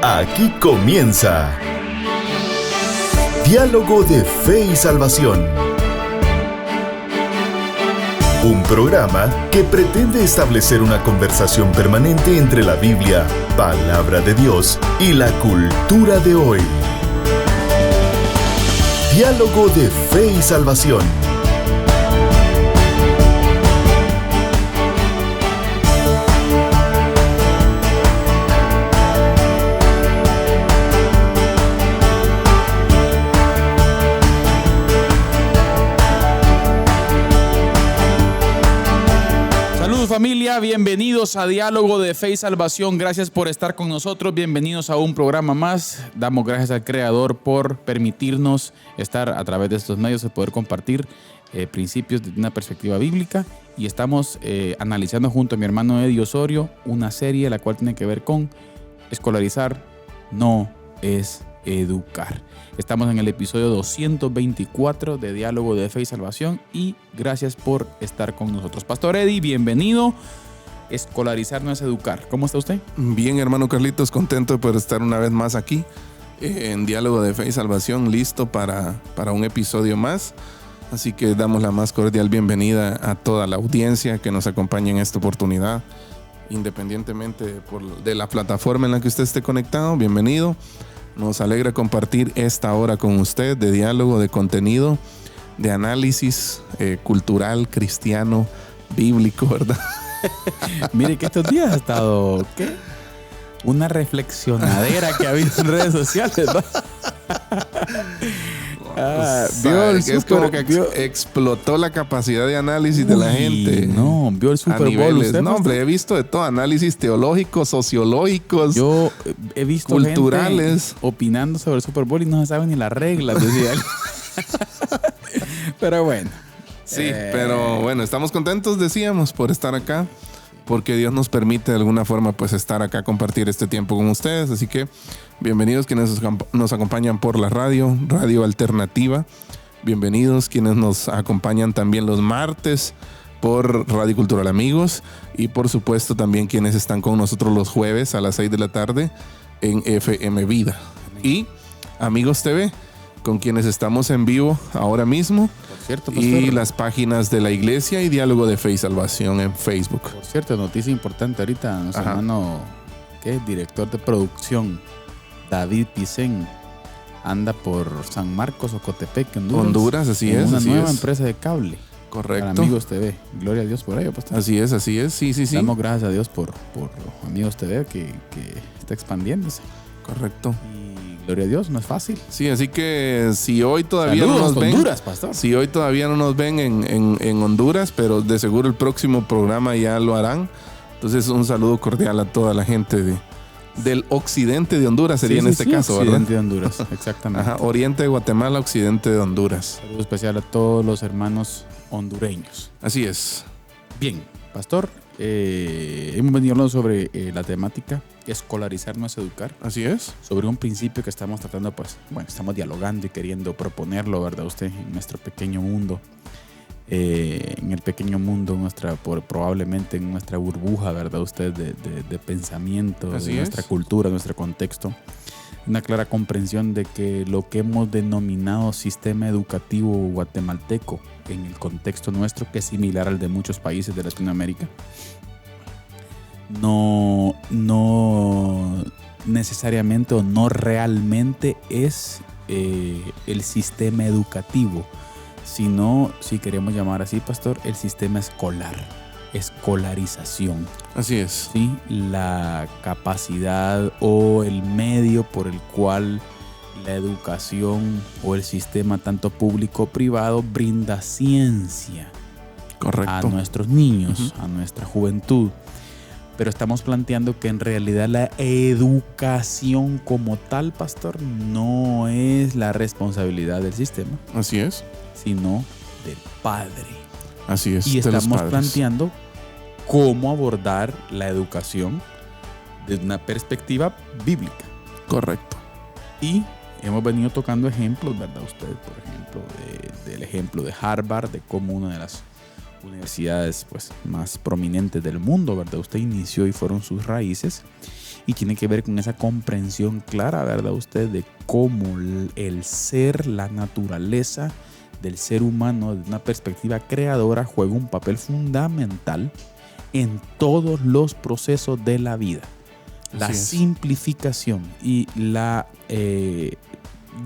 Aquí comienza Diálogo de Fe y Salvación. Un programa que pretende establecer una conversación permanente entre la Biblia, palabra de Dios, y la cultura de hoy. Diálogo de Fe y Salvación. Familia, bienvenidos a Diálogo de Fe y Salvación. Gracias por estar con nosotros. Bienvenidos a un programa más. Damos gracias al Creador por permitirnos estar a través de estos medios y poder compartir principios de una perspectiva bíblica. Y estamos analizando junto a mi hermano Eddie Osorio una serie la cual tiene que ver con escolarizar no es educar. Estamos en el episodio 224 de Diálogo de Fe y Salvación y gracias por estar con nosotros. Pastor Eddie, bienvenido. Escolarizar no es educar. ¿Cómo está usted? Bien, hermano Carlitos, contento por estar una vez más aquí en Diálogo de Fe y Salvación, listo para un episodio más. Así que damos la más cordial bienvenida a toda la audiencia que nos acompaña en esta oportunidad, independientemente de la plataforma en la que usted esté conectado. Bienvenido. Nos alegra compartir esta hora con usted de diálogo, de contenido, de análisis cultural, cristiano, bíblico, ¿verdad? Mire que estos días ha estado, ¿qué? Una reflexionadera que ha habido en redes sociales, ¿no? Vio el Super Bowl, explotó la capacidad de análisis de la gente. No, vio el Super Bowl. No, hombre, he visto de todo, análisis teológicos, sociológicos. Yo he visto culturales, gente opinando sobre el Super Bowl y no se saben ni las reglas, decía. Pero bueno. Sí, pero bueno, estamos contentos, decíamos, por estar acá, porque Dios nos permite de alguna forma pues estar acá, compartir este tiempo con ustedes. Así que bienvenidos quienes nos acompañan por la radio alternativa. Bienvenidos quienes nos acompañan también los martes por Radio Cultural Amigos. Y por supuesto también quienes están con nosotros los jueves a las 6 de la tarde en FM Vida. Y Amigos TV, con quienes estamos en vivo ahora mismo. Cierto, y las páginas de la iglesia y Diálogo de Fe y Salvación en Facebook. Por cierto, noticia importante ahorita, nuestro hermano, ¿qué es? Director de producción, David Picén, anda por San Marcos, Ocotepec, Honduras, así es. Una nueva empresa de cable. Correcto. Para Amigos TV. Gloria a Dios por ello, pastor. Así es. Sí. Damos gracias a Dios por Amigos TV que está expandiéndose. Correcto. Gloria a Dios, no es fácil. Sí, así que si hoy todavía Saludos, no nos ven, Honduras, pastor. Si hoy todavía no nos ven en Honduras, pero de seguro el próximo programa ya lo harán. Entonces un saludo cordial a toda la gente del occidente de Honduras, sería en este caso, ¿verdad? Occidente de Honduras, exactamente. Ajá, oriente de Guatemala, occidente de Honduras. Saludo especial a todos los hermanos hondureños. Así es. Bien, pastor, hemos venido hablando sobre la temática escolarizar no es educar. Así es. Sobre un principio que estamos tratando, estamos dialogando y queriendo proponerlo, ¿verdad? Usted, en nuestro pequeño mundo, en el pequeño mundo, probablemente en nuestra burbuja, ¿verdad? Usted, de pensamiento, Así de nuestra cultura, nuestro contexto. Una clara comprensión de que lo que hemos denominado sistema educativo guatemalteco en el contexto nuestro, que es similar al de muchos países de Latinoamérica, no necesariamente o no realmente es el sistema educativo, sino, si queremos llamar así, pastor, el sistema escolar, escolarización. Así es. ¿Sí? La capacidad o el medio por el cual la educación o el sistema, tanto público o privado, brinda ciencia. Correcto. A nuestros niños, a nuestra juventud. Pero estamos planteando que en realidad la educación como tal, pastor, no es la responsabilidad del sistema. Así es. Sino del padre. Así es. Y estamos planteando cómo abordar la educación desde una perspectiva bíblica. Correcto. Y hemos venido tocando ejemplos, ¿verdad? Usted, por ejemplo, del ejemplo de Harvard, de cómo una de las universidades pues, más prominentes del mundo, ¿verdad? Usted inició y fueron sus raíces. Y tiene que ver con esa comprensión clara, ¿verdad? Usted de cómo el ser, la naturaleza del ser humano, desde una perspectiva creadora, juega un papel fundamental en todos los procesos de la vida. La simplificación y la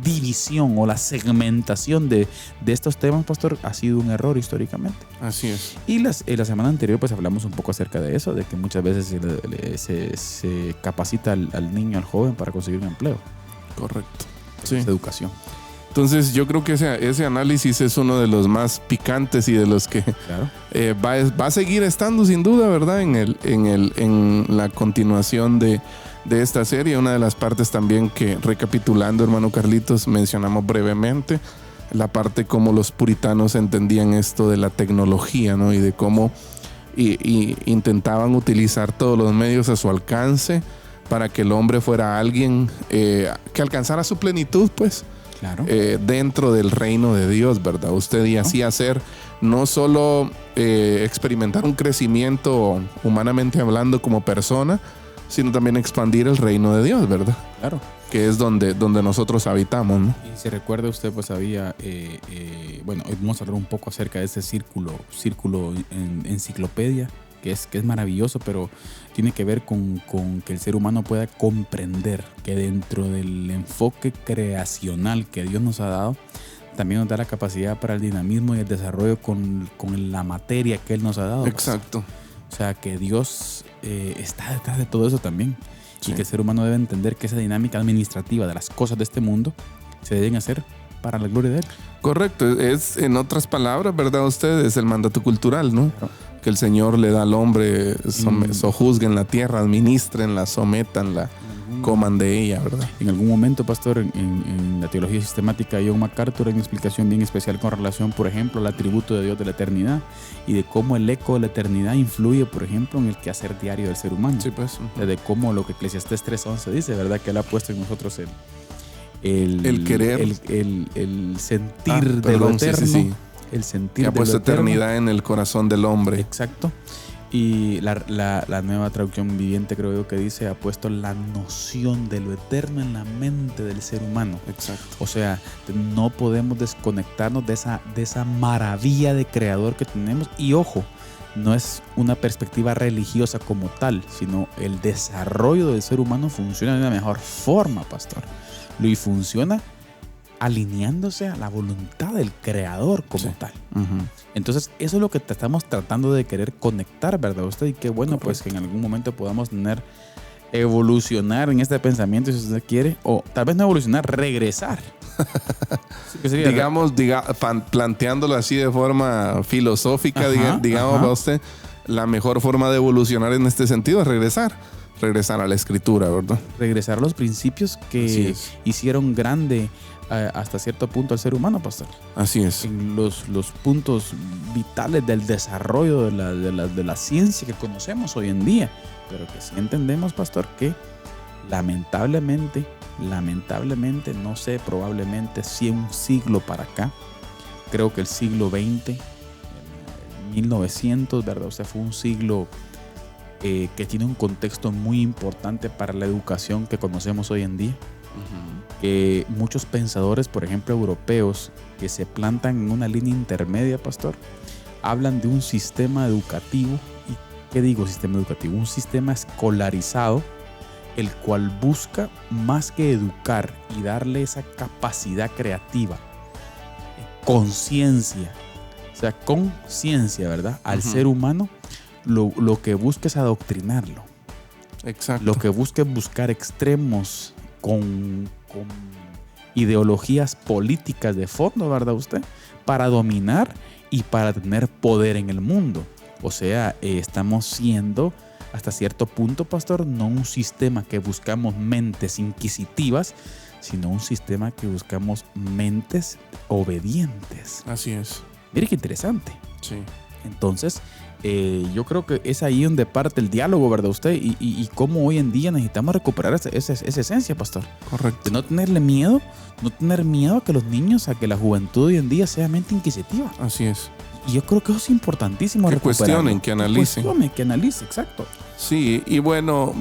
división o la segmentación de estos temas, pastor, ha sido un error históricamente. Así es. Y la semana anterior pues hablamos un poco acerca de eso, de que muchas veces se capacita al niño, al joven para conseguir un empleo. Correcto. Sí. Es educación. Entonces yo creo que ese análisis es uno de los más picantes y de los que claro. Va a seguir estando sin duda, ¿verdad? En la continuación de esta serie. Una de las partes también que, recapitulando, hermano Carlitos, mencionamos brevemente, la parte como los puritanos entendían esto de la tecnología, ¿no? Y de cómo y intentaban utilizar todos los medios a su alcance para que el hombre fuera alguien que alcanzara su plenitud, pues. Claro. Dentro del reino de Dios, ¿verdad? Usted y así hacer no solo experimentar un crecimiento humanamente hablando como persona, sino también expandir el reino de Dios, ¿verdad? Claro. Que es donde nosotros habitamos, ¿no? Y si recuerda usted, pues había, bueno, hoy vamos a hablar un poco acerca de ese círculo en enciclopedia, que es maravilloso, pero tiene que ver con que el ser humano pueda comprender que dentro del enfoque creacional que Dios nos ha dado, también nos da la capacidad para el dinamismo y el desarrollo con la materia que Él nos ha dado. Exacto. O sea, que Dios está detrás de todo eso también. Sí. Y que el ser humano debe entender que esa dinámica administrativa de las cosas de este mundo se deben hacer para la gloria de Él. Correcto. Es, en otras palabras, ¿verdad? Usted es el mandato cultural, ¿no? Claro. Que el Señor le da al hombre, sojuzguen la tierra, administrenla, sométanla, coman de ella, ¿verdad? En algún momento, pastor, en la teología sistemática, John MacArthur hay una explicación bien especial con relación, por ejemplo, al atributo de Dios de la eternidad y de cómo el eco de la eternidad influye, por ejemplo, en el quehacer diario del ser humano. Sí, pues. De cómo lo que Eclesiastés 3:11 dice, ¿verdad? Que Él ha puesto en nosotros el querer, el sentir de lo eterno. Sí. El sentir que ha puesto eternidad en el corazón del hombre. Exacto. Y la nueva traducción viviente, creo yo, que dice, ha puesto la noción de lo eterno en la mente del ser humano. Exacto. O sea, no podemos desconectarnos de esa maravilla de creador que tenemos. Y ojo, no es una perspectiva religiosa como tal, sino el desarrollo del ser humano funciona de una mejor forma, pastor. Y funciona alineándose a la voluntad del creador como tal. Uh-huh. Entonces, eso es lo que estamos tratando de querer conectar, ¿verdad usted? Y qué bueno, correcto, pues que en algún momento podamos evolucionar en este pensamiento, si usted quiere, o tal vez no evolucionar, regresar. Digamos, planteándolo así de forma filosófica, digamos, para usted, la mejor forma de evolucionar en este sentido es regresar a la escritura, ¿verdad? Regresar a los principios que hicieron grande hasta cierto punto al ser humano, pastor. Así es. En los puntos vitales del desarrollo de la ciencia que conocemos hoy en día. Pero que sí entendemos, pastor, que lamentablemente, no sé, probablemente 100 siglo para acá, creo que el siglo XX, 1900, ¿verdad? O sea, fue un siglo que tiene un contexto muy importante para la educación que conocemos hoy en día. Muchos pensadores, por ejemplo, europeos, que se plantan en una línea intermedia, pastor, hablan de un sistema educativo. ¿Y qué digo sistema educativo? Un sistema escolarizado, el cual busca más que educar y darle esa capacidad creativa, conciencia, o sea, conciencia, ¿verdad? Al ser humano, lo que busca es adoctrinarlo. Exacto. Lo que busca es buscar extremos con ideologías políticas de fondo, ¿verdad usted? Para dominar y para tener poder en el mundo. O sea, estamos siendo hasta cierto punto, pastor, no un sistema que buscamos mentes inquisitivas, sino un sistema que buscamos mentes obedientes. Así es. Mire qué interesante. Sí. Entonces, yo creo que es ahí donde parte el diálogo, ¿verdad usted? Y cómo hoy en día necesitamos recuperar esa esencia, pastor. Correcto. De no tener miedo a que los niños, a que la juventud hoy en día sea mente inquisitiva. Así es. Y yo creo que eso es importantísimo. Que cuestionen, que analicen. Que analice, exacto. Sí, y bueno,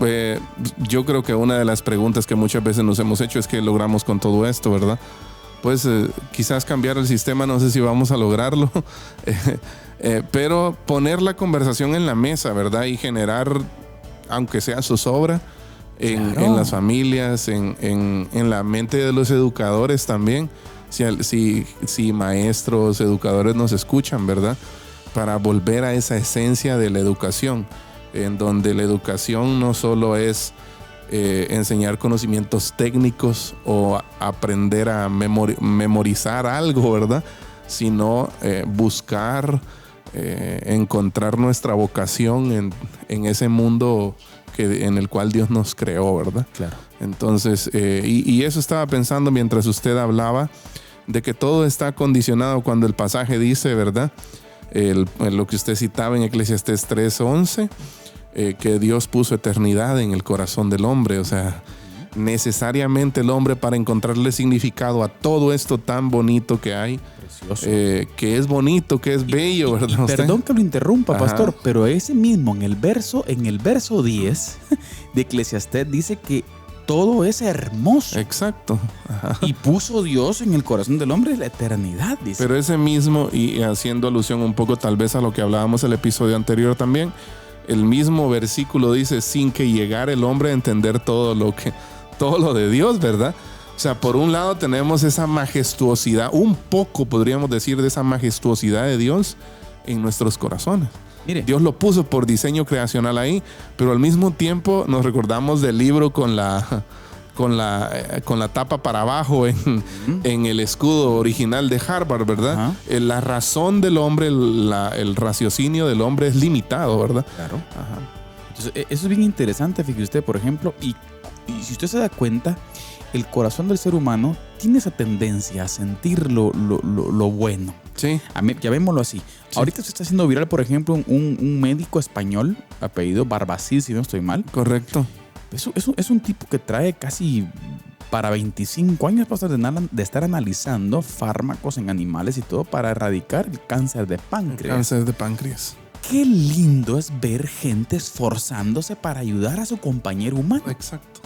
yo creo que una de las preguntas que muchas veces nos hemos hecho es qué logramos con todo esto, ¿verdad? Pues quizás cambiar el sistema, no sé si vamos a lograrlo, pero poner la conversación en la mesa, ¿verdad? Y generar, aunque sea zozobra, en las familias, en la mente de los educadores también, si maestros, educadores nos escuchan, ¿verdad? Para volver a esa esencia de la educación, en donde la educación no solo es enseñar conocimientos técnicos o aprender a memorizar algo, ¿verdad? Sino buscar encontrar nuestra vocación en ese mundo en el cual Dios nos creó, ¿verdad? Claro. Entonces, y eso estaba pensando mientras usted hablaba, de que todo está condicionado cuando el pasaje dice, ¿verdad? Lo que usted citaba en Eclesiastés 3:11, que Dios puso eternidad en el corazón del hombre. O sea, necesariamente el hombre, para encontrarle significado a todo esto tan bonito que hay, que es bonito, que es bello, ¿verdad? Perdón que lo interrumpa, pastor, pero ese mismo en el verso 10 de Eclesiastés dice que todo es hermoso. Exacto. Ajá. Y puso Dios en el corazón del hombre la eternidad, dice. Pero ese mismo, y haciendo alusión un poco tal vez a lo que hablábamos el episodio anterior también, el mismo versículo dice, sin que llegara el hombre a entender todo lo de Dios, ¿verdad? O sea, por un lado tenemos esa majestuosidad, un poco podríamos decir de esa majestuosidad de Dios en nuestros corazones. Mire. Dios lo puso por diseño creacional ahí, pero al mismo tiempo nos recordamos del libro con la tapa para abajo en el escudo original de Harvard, ¿verdad? La razón del hombre, el raciocinio del hombre es limitado, ¿verdad? Claro. Ajá. Entonces, eso es bien interesante, fíjese usted, por ejemplo, y si usted se da cuenta, el corazón del ser humano tiene esa tendencia a sentir lo bueno. Sí. Llamémoslo así. Sí. Ahorita se está haciendo viral, por ejemplo, un médico español, apellido Barbacid, si no estoy mal. Correcto. Es un tipo que trae casi para 25 años de estar analizando fármacos en animales y todo para erradicar el cáncer de páncreas. El cáncer de páncreas. Qué lindo es ver gente esforzándose para ayudar a su compañero humano. Exacto.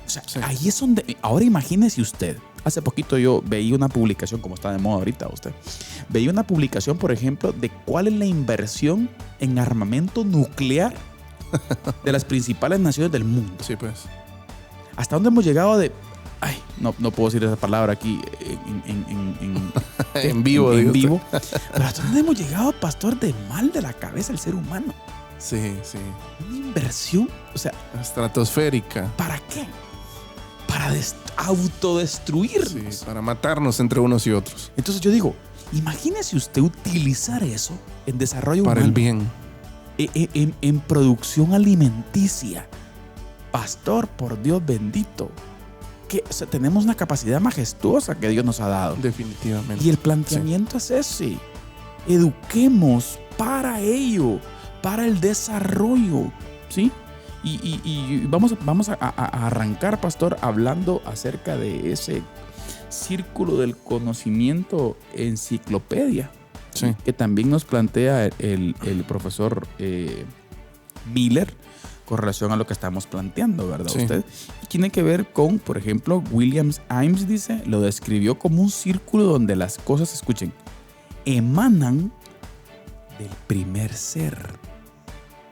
O sea, sí. Ahí es donde... Ahora imagínese usted. Hace poquito yo veía una publicación, como está de moda ahorita usted. Veía una publicación, por ejemplo, de cuál es la inversión en armamento nuclear de las principales naciones del mundo. Sí, pues. ¿Hasta dónde hemos llegado de... Ay, no puedo decir esa palabra aquí en vivo. En vivo. Pero ¿hasta dónde hemos llegado, pastor, de mal de la cabeza el ser humano? Sí, sí. Una inversión, o sea... estratosférica. ¿Para qué? Para autodestruirnos. Sí, para matarnos entre unos y otros. Entonces yo digo, imagínese usted utilizar eso en desarrollo para humano. el bien. En producción alimenticia. Pastor, por Dios bendito. O sea, tenemos una capacidad majestuosa que Dios nos ha dado. Definitivamente. Y el planteamiento es ese. Eduquemos para ello, para el desarrollo. ¿Sí? Y vamos a arrancar, pastor, hablando acerca de ese círculo del conocimiento enciclopedia. Sí. Que también nos plantea el profesor Miller con relación a lo que estamos planteando, ¿verdad? Sí. Usted tiene que ver con, por ejemplo, Williams Ames dice, lo describió como un círculo donde las cosas, escuchen, emanan del primer ser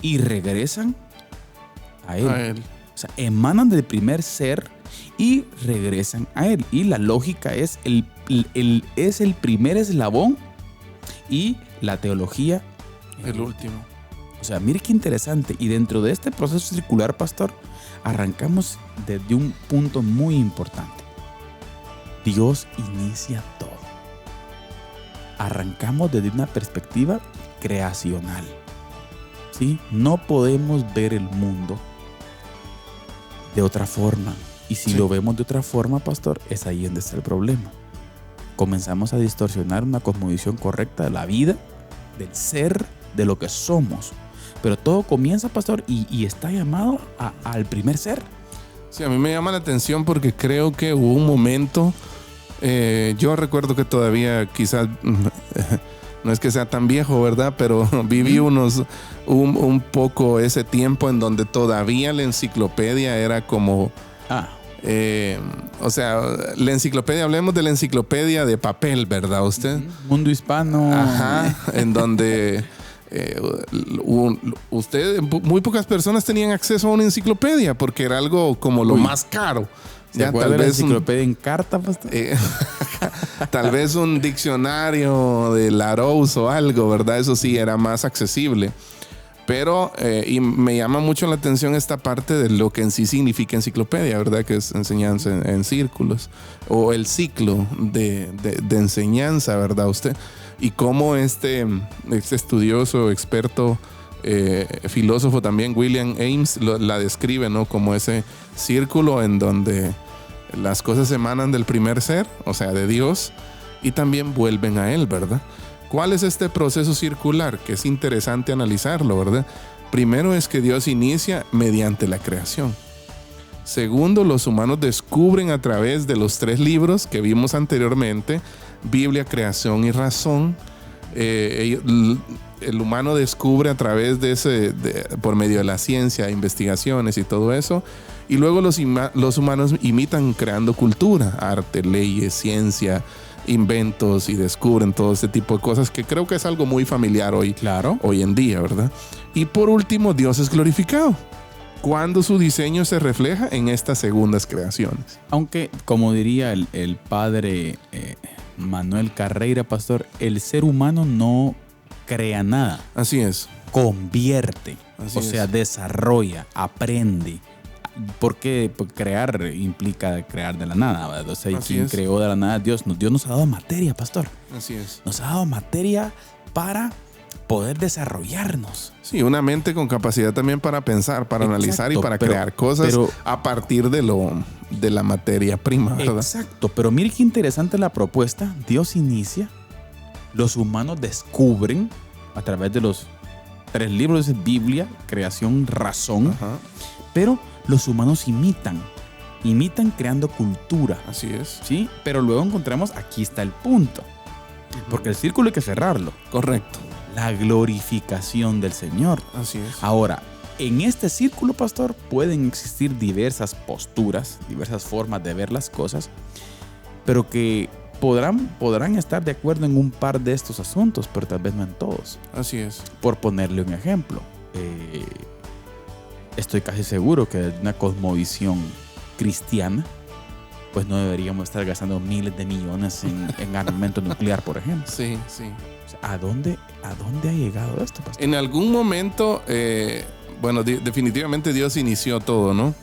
y regresan a él. O sea, emanan del primer ser y regresan a él. Y la lógica es es el primer eslabón y la teología el último. O sea, mire qué interesante. Y dentro de este proceso circular, pastor, arrancamos desde un punto muy importante. Dios inicia todo. Arrancamos desde una perspectiva creacional. ¿Sí? No podemos ver el mundo de otra forma. Y si lo vemos de otra forma, pastor, es ahí donde está el problema. Comenzamos a distorsionar una cosmovisión correcta de la vida, del ser, de lo que somos. Pero todo comienza, pastor, y está llamado al primer ser. Sí, a mí me llama la atención porque creo que hubo un momento, yo recuerdo que todavía quizás no es que sea tan viejo, ¿verdad? Pero viví un poco ese tiempo en donde todavía la enciclopedia era como... o sea, la enciclopedia, hablemos de la enciclopedia de papel, ¿verdad usted? Mundo hispano. Ajá, en donde muy pocas personas tenían acceso a una enciclopedia porque era algo como lo más caro. ¿Se acuerda de la enciclopedia en carta, pastor? Tal vez un diccionario de Larousse o algo, ¿verdad? Eso sí, era más accesible. Pero, y me llama mucho la atención esta parte de lo que en sí significa enciclopedia, ¿verdad? Que es enseñanza en círculos. O el ciclo de enseñanza, ¿verdad? Usted. Y cómo este estudioso, experto, filósofo también, William Ames, la describe, ¿no? Como ese círculo en donde las cosas emanan del primer ser, o sea, de Dios, y también vuelven a Él, ¿verdad? ¿Cuál es este proceso circular? Que es interesante analizarlo, ¿verdad? Primero es que Dios inicia mediante la creación. Segundo, los humanos descubren a través de los 3 libros que vimos anteriormente, Biblia, Creación y Razón. El humano descubre a través por medio de la ciencia, investigaciones y todo eso. Y luego los humanos imitan creando cultura, arte, leyes, ciencia, inventos, y descubren todo este tipo de cosas que creo que es algo muy familiar hoy en día, ¿verdad? Y por último, Dios es glorificado cuando su diseño se refleja en estas segundas creaciones. Aunque, como diría el padre Manuel Carreira, pastor, el ser humano no crea nada. Así es. Convierte, Así o sea, es. desarrolla, aprende. Porque crear implica crear de la nada, ¿verdad? O sea, quien creó de la nada, Dios nos ha dado materia, pastor. Así es. Nos ha dado materia para poder desarrollarnos. Sí, una mente con capacidad también para pensar, para analizar y para crear cosas a partir de la materia prima, ¿verdad? Exacto, pero mire qué interesante la propuesta. Dios inicia, los humanos descubren a través de los 3 libros de Biblia, Creación, Razón. Ajá. Pero los humanos imitan creando cultura. Así es. ¿Sí? Pero luego encontramos, aquí está el punto. Porque el círculo hay que cerrarlo. Correcto. La glorificación del Señor. Así es. Ahora, en este círculo, pastor, pueden existir diversas posturas, diversas formas de ver las cosas, pero que podrán estar de acuerdo en un par de estos asuntos, pero tal vez no en todos. Así es. Por ponerle un ejemplo, estoy casi seguro que desde una cosmovisión cristiana, pues no deberíamos estar gastando miles de millones en armamento nuclear, por ejemplo. Sí, sí. O sea, ¿a dónde ha llegado esto, pastor? En algún momento, definitivamente Dios inició todo, ¿no?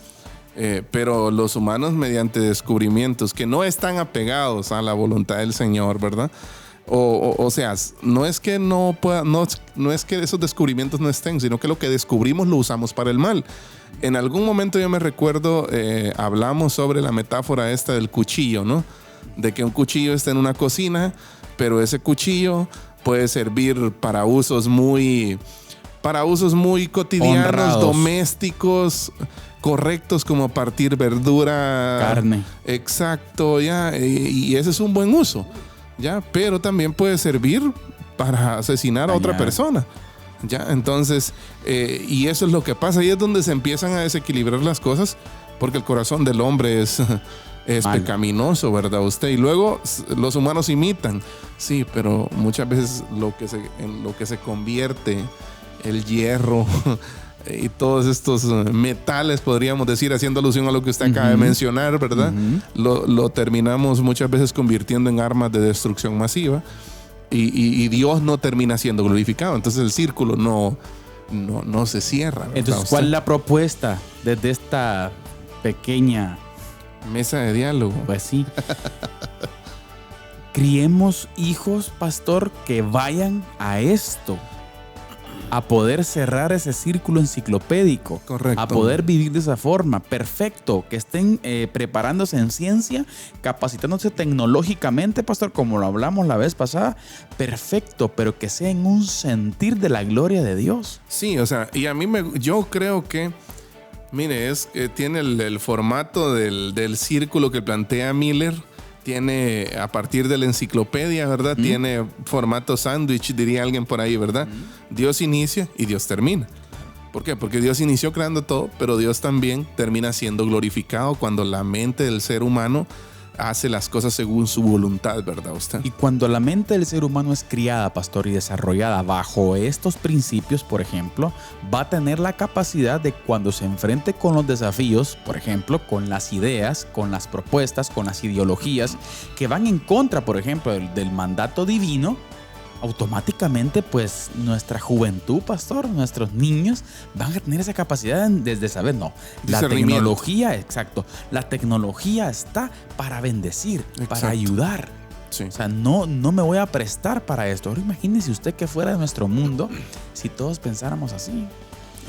Pero los humanos, mediante descubrimientos que no están apegados a la voluntad del Señor, ¿verdad? O sea, no es que no es que esos descubrimientos no estén, sino que lo que descubrimos lo usamos para el mal. En algún momento yo me recuerdo, hablamos sobre la metáfora esta del cuchillo, ¿no? De que un cuchillo está en una cocina, pero ese cuchillo puede servir para usos muy cotidianos, honrados, domésticos, correctos, como partir verdura, carne. Exacto, ya. Y ese es un buen uso. ¿Ya? Pero también puede servir para asesinar a otra persona. ¿Ya? Entonces, y eso es lo que pasa. Ahí es donde se empiezan a desequilibrar las cosas, porque el corazón del hombre es pecaminoso, ¿verdad? Y luego los humanos imitan. Sí, pero muchas veces en lo que se convierte el hierro y todos estos metales, podríamos decir, haciendo alusión a lo que usted acaba de mencionar, ¿verdad? Lo terminamos muchas veces convirtiendo en armas de destrucción masiva, y Dios no termina siendo glorificado. Entonces el círculo no se cierra, ¿verdad? Entonces, ¿cuál es la propuesta desde esta pequeña mesa de diálogo? Pues sí. Criemos hijos, pastor, que vayan a esto, a poder cerrar ese círculo enciclopédico. Correcto. A poder vivir de esa forma. Perfecto. Que estén preparándose en ciencia, capacitándose tecnológicamente, pastor, como lo hablamos la vez pasada. Perfecto, pero que sea en un sentir de la gloria de Dios. Sí, o sea, y yo creo que, mire, tiene el formato del círculo que plantea Miller, tiene a partir de la enciclopedia, ¿verdad? Tiene formato sándwich, diría alguien por ahí, ¿verdad? Dios inicia y Dios termina. ¿Por qué? Porque Dios inició creando todo, pero Dios también termina siendo glorificado cuando la mente del ser humano hace las cosas según su voluntad, ¿verdad usted? Y cuando la mente del ser humano es criada, pastor, y desarrollada bajo estos principios, por ejemplo, va a tener la capacidad de cuando se enfrente con los desafíos, por ejemplo, con las ideas, con las propuestas, con las ideologías que van en contra, por ejemplo, del mandato divino, automáticamente pues nuestra juventud, pastor, nuestros niños van a tener esa capacidad desde saber, no, la tecnología, exacto, la tecnología está para bendecir, para ayudar. Sí. O sea, no me voy a prestar para esto. Ahora imagínese usted que fuera de nuestro mundo si todos pensáramos así.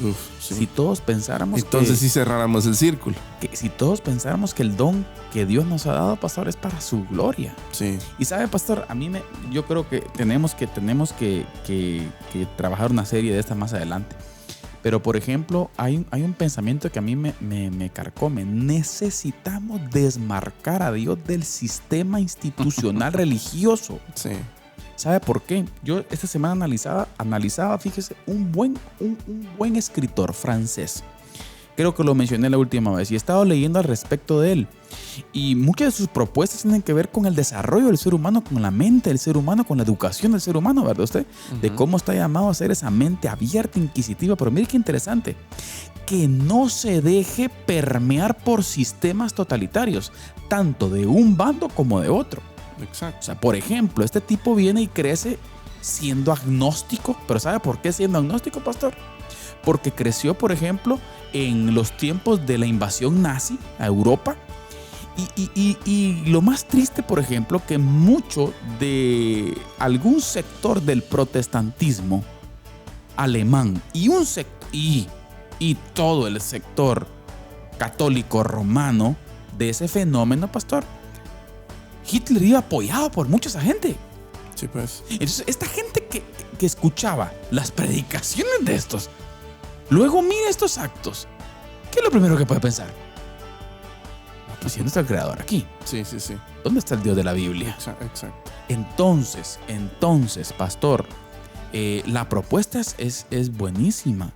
Uf, sí. Si todos pensáramos entonces sí cerráramos el círculo. que si todos pensáramos que el don que Dios nos ha dado, pastor, es para su gloria. Sí. Y sabe, pastor, yo creo que tenemos que trabajar una serie de estas más adelante. Pero, por ejemplo, hay un pensamiento que a mí me carcome. Necesitamos desmarcar a Dios del sistema institucional religioso. Sí. ¿Sabe por qué? Yo esta semana analizaba, fíjese, un buen escritor francés. Creo que lo mencioné la última vez y he estado leyendo al respecto de él. Y muchas de sus propuestas tienen que ver con el desarrollo del ser humano, con la mente del ser humano, con la educación del ser humano, ¿verdad usted? De cómo está llamado a ser esa mente abierta, inquisitiva. Pero mire qué interesante. Que no se deje permear por sistemas totalitarios, tanto de un bando como de otro. Exacto. O sea, por ejemplo, este tipo viene y crece siendo agnóstico. ¿Pero sabe por qué siendo agnóstico, pastor? Porque creció, por ejemplo, en los tiempos de la invasión nazi a Europa. Y lo más triste, por ejemplo, que mucho de algún sector del protestantismo alemán y todo el sector católico romano de ese fenómeno, pastor, Hitler iba apoyado por mucha esa gente. Sí, pues. Entonces, esta gente que escuchaba las predicaciones de estos, luego mira estos actos, ¿qué es lo primero que puede pensar? Pues ¿dónde está el creador aquí? Sí, sí, sí. ¿Dónde está el Dios de la Biblia? Exacto. Entonces, pastor, la propuesta es buenísima,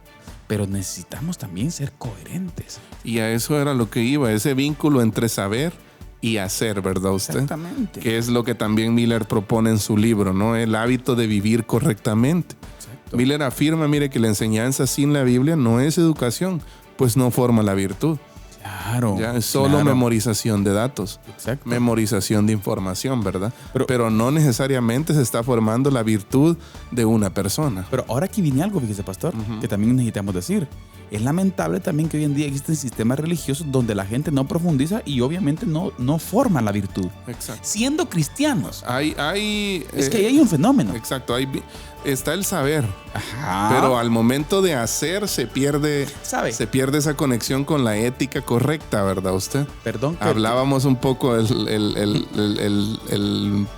pero necesitamos también ser coherentes. Y a eso era lo que iba, ese vínculo entre saber y hacer, ¿verdad usted? Exactamente. Que es lo que también Miller propone en su libro, ¿no? El hábito de vivir correctamente. Exacto. Miller afirma, mire, que la enseñanza sin la Biblia no es educación, pues no forma la virtud. Claro. Ya es solo memorización de datos. Exacto. Memorización de información, ¿verdad? Pero no necesariamente se está formando la virtud de una persona. Pero ahora aquí viene algo, fíjese, pastor, que también necesitamos decir. Es lamentable también que hoy en día existen sistemas religiosos donde la gente no profundiza y obviamente no forma la virtud. Exacto. Siendo cristianos. Es que ahí hay un fenómeno. Exacto. Está el saber. Ajá. Pero al momento de hacer se pierde esa conexión con la ética correcta, ¿verdad usted? Perdón. Hablábamos un poco el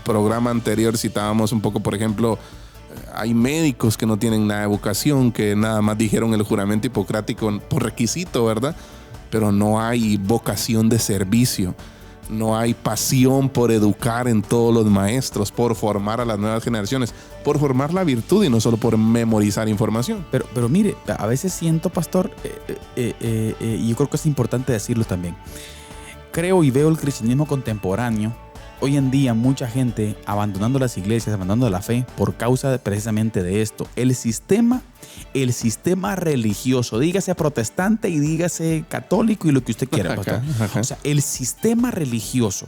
programa anterior, citábamos un poco, por ejemplo, hay médicos que no tienen nada de vocación, que nada más dijeron el juramento hipocrático por requisito, ¿verdad? Pero no hay vocación de servicio. No hay pasión por educar en todos los maestros, por formar a las nuevas generaciones, por formar la virtud y no solo por memorizar información. Pero mire, a veces siento, pastor, y yo creo que es importante decirlo también. Creo y veo el cristianismo contemporáneo. Hoy en día mucha gente abandonando las iglesias, abandonando la fe por causa precisamente de esto. El sistema religioso, dígase protestante y dígase católico y lo que usted quiera, pastor. O sea, el sistema religioso,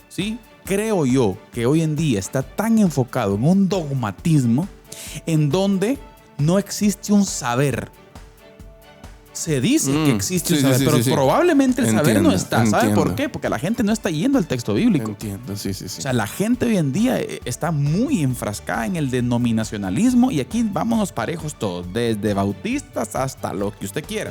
¿sí? Creo yo que hoy en día está tan enfocado en un dogmatismo en donde no existe un saber. Se dice que existe un saber, pero probablemente el saber no está. ¿Sabe por qué? Porque la gente no está yendo al texto bíblico. Entiendo, sí. O sea, la gente hoy en día está muy enfrascada en el denominacionalismo y aquí vámonos parejos todos, desde bautistas hasta lo que usted quiera.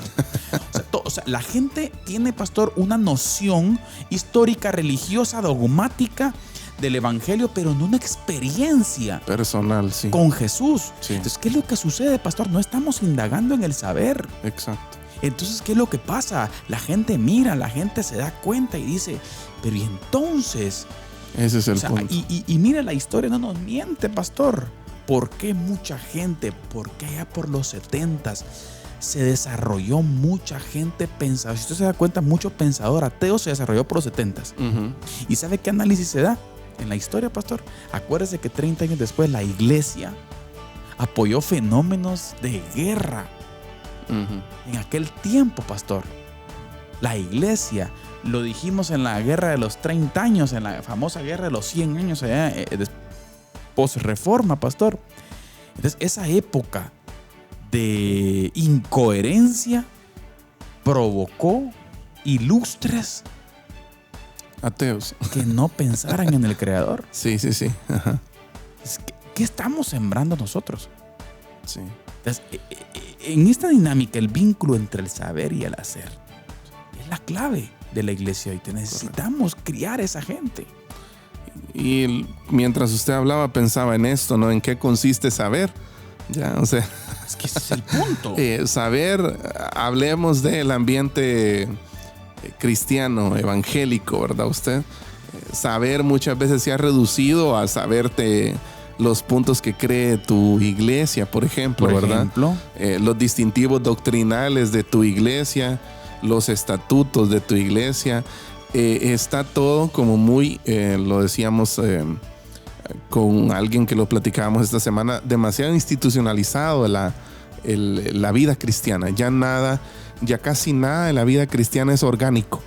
O sea, la gente tiene, pastor, una noción histórica, religiosa, dogmática del evangelio, pero no una experiencia personal, sí, con Jesús. Sí. Entonces, ¿qué es lo que sucede, pastor? No estamos indagando en el saber. Exacto. Entonces, ¿qué es lo que pasa? La gente mira, la gente se da cuenta y dice, pero ¿y entonces? Ese es el punto. Y mira, la historia no nos miente, pastor. ¿Por qué mucha gente? Porque allá por los 70s se desarrolló mucha gente pensadora. Si usted se da cuenta, mucho pensador ateo se desarrolló por los 70s. ¿Y sabe qué análisis se da en la historia, pastor? Acuérdese que 30 años después la iglesia apoyó fenómenos de guerra. En aquel tiempo, pastor, la iglesia, lo dijimos en la guerra de los 30 años, en la famosa guerra de los 100 años allá, post-reforma, pastor. Entonces, esa época de incoherencia provocó ilustres ateos que no pensaran en el Creador. Sí. Ajá. ¿Qué estamos sembrando nosotros? Sí. Entonces, en esta dinámica, el vínculo entre el saber y el hacer es la clave de la iglesia hoy. Necesitamos criar a esa gente. Y mientras usted hablaba, pensaba en esto, ¿no? ¿En qué consiste saber? Ya, o sea, es que ese es el punto. Saber, hablemos del ambiente cristiano, evangélico, ¿verdad? Usted, saber muchas veces se ha reducido a saberte los puntos que cree tu iglesia, por ejemplo, ¿verdad? Los distintivos doctrinales de tu iglesia, los estatutos de tu iglesia. Está todo como muy, lo decíamos con alguien que lo platicábamos esta semana, demasiado institucionalizado la vida cristiana. Ya casi nada de la vida cristiana es orgánico.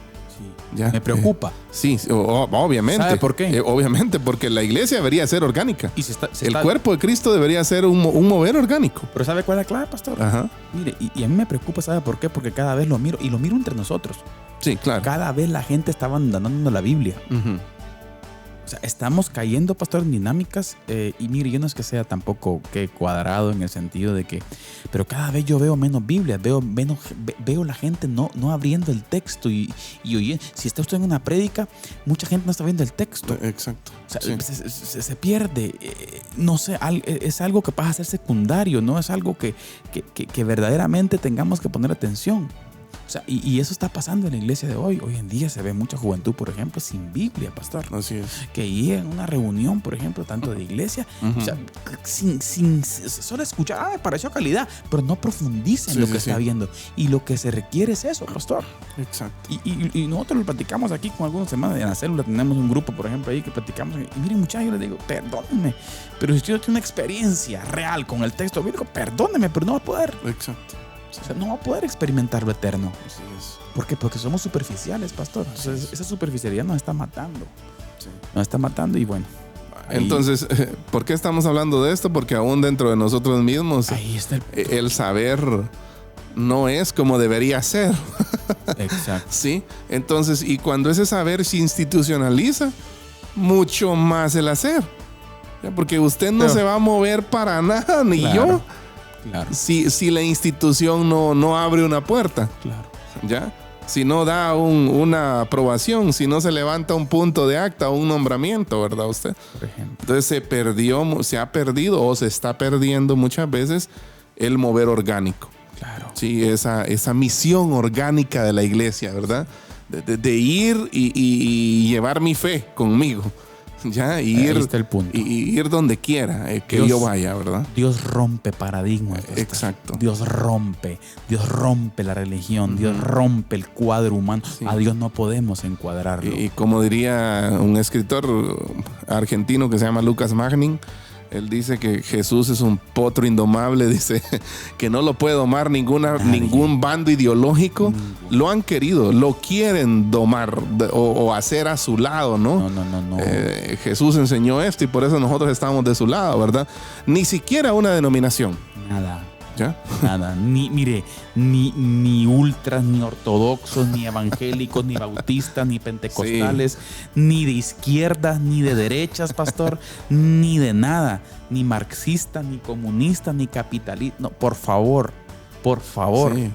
¿Ya? Me preocupa. Sí, obviamente. ¿Sabe por qué? Obviamente, porque la iglesia debería ser orgánica. Y el cuerpo de Cristo debería ser un mover orgánico. Pero ¿sabe cuál es la clave, pastor? Ajá. Mire, y a mí me preocupa, ¿sabe por qué? Porque cada vez lo miro, y lo miro entre nosotros. Sí, claro. Cada vez la gente está abandonando la Biblia. O sea, estamos cayendo, pastor, en dinámicas. Y mire, yo no es que sea tampoco que cuadrado en el sentido de que... Pero cada vez yo veo menos Biblia, veo la gente no abriendo el texto. Y oye, si está usted en una prédica, mucha gente no está viendo el texto. Exacto. O sea, sí. se pierde. No sé, es algo que pasa a ser secundario, no es algo que verdaderamente tengamos que poner atención. O sea, y eso está pasando en la iglesia de hoy. Hoy en día se ve mucha juventud, por ejemplo, sin Biblia, pastor. Así es. Que llega en una reunión, por ejemplo, tanto de iglesia, o sea, sin solo escuchar, me pareció calidad, pero no profundiza en lo que está viendo. Y lo que se requiere es eso, pastor. Exacto. Y nosotros lo platicamos aquí con algunas semanas. En la célula tenemos un grupo, por ejemplo, ahí que platicamos. Y miren, muchachos, yo les digo, perdónenme, pero si usted no tiene una experiencia real con el texto bíblico, perdónenme, pero no va a poder. Exacto. O sea, no va a poder experimentar lo eterno. Así es. ¿Por qué? Porque somos superficiales, pastor. Entonces, esa superficialidad nos está matando. Sí. Nos está matando y bueno. Entonces, ¿por qué estamos hablando de esto? Porque aún dentro de nosotros mismos Ahí está el saber no es como debería ser. Exacto. ¿Sí? Entonces, y cuando ese saber se institucionaliza, mucho más el hacer. Porque usted no se va a mover para nada, ni yo. Claro. Si la institución no abre una puerta. Claro. ¿Ya? Si no da una aprobación, si no se levanta un punto de acta o un nombramiento, ¿verdad usted? Por ejemplo. Entonces se ha perdido o se está perdiendo muchas veces el mover orgánico. Claro. Sí, esa misión orgánica de la iglesia, ¿verdad? De ir y llevar mi fe conmigo. Ya, y ahí está el punto. Y ir donde quiera que Dios, yo vaya, ¿verdad? Dios rompe paradigmas. Exacto. Dios rompe la religión, Dios rompe el cuadro humano. Sí. A Dios no podemos encuadrarlo. Y como diría un escritor argentino que se llama Lucas Magnin, él dice que Jesús es un potro indomable, dice que no lo puede domar ningún bando ideológico. Lo han querido, lo quieren domar o hacer a su lado, ¿no? No. Jesús enseñó esto y por eso nosotros estamos de su lado, ¿verdad? Ni siquiera una denominación. Nada. ¿Ya? Nada, ni ultras, ni ortodoxos, ni evangélicos, ni bautistas, ni pentecostales, ni de izquierdas, ni de derechas, pastor, ni de nada, ni marxista, ni comunista, ni capitalista. No, por favor. Sí.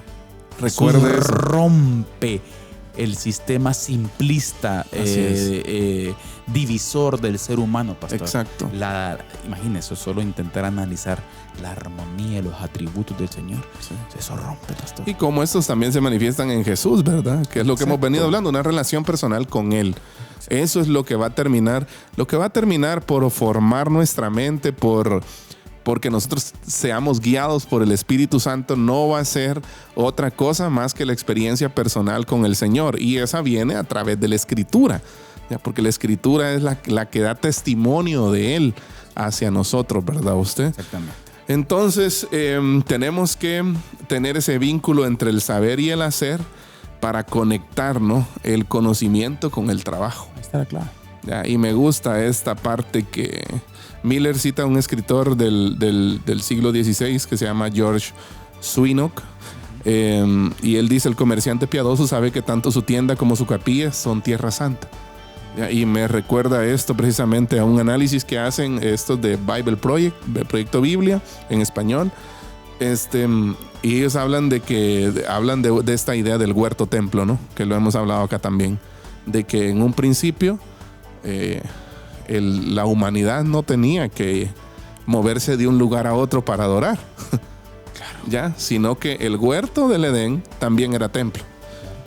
Recuerde eso. Rompe el sistema simplista, divisor del ser humano, pastor. Exacto. Imagínese, solo intentar analizar la armonía y los atributos del Señor. Sí. Eso rompe, pastor. Y como estos también se manifiestan en Jesús, ¿verdad? Que es lo que hemos venido hablando, una relación personal con Él. Exacto. Eso es lo que va a terminar. Lo que va a terminar por formar nuestra mente, porque nosotros seamos guiados por el Espíritu Santo, no va a ser otra cosa más que la experiencia personal con el Señor. Y esa viene a través de la Escritura, ¿ya? Porque la Escritura es la que da testimonio de Él hacia nosotros, ¿verdad usted? Exactamente. Entonces, tenemos que tener ese vínculo entre el saber y el hacer para conectar, ¿no?, el conocimiento con el trabajo. Ahí está claro. ¿Ya? Y me gusta esta parte que Miller cita a un escritor del siglo XVI que se llama George Swinock. Y él dice: el comerciante piadoso sabe que tanto su tienda como su capilla son tierra santa. Y me recuerda esto precisamente a un análisis que hacen estos de Bible Project, de Proyecto Biblia en español. Y ellos hablan de esta idea del huerto templo, ¿no? Que lo hemos hablado acá también. De que en un principio la humanidad no tenía que moverse de un lugar a otro para adorar. Claro. ¿Ya? Sino que el huerto del Edén también era templo.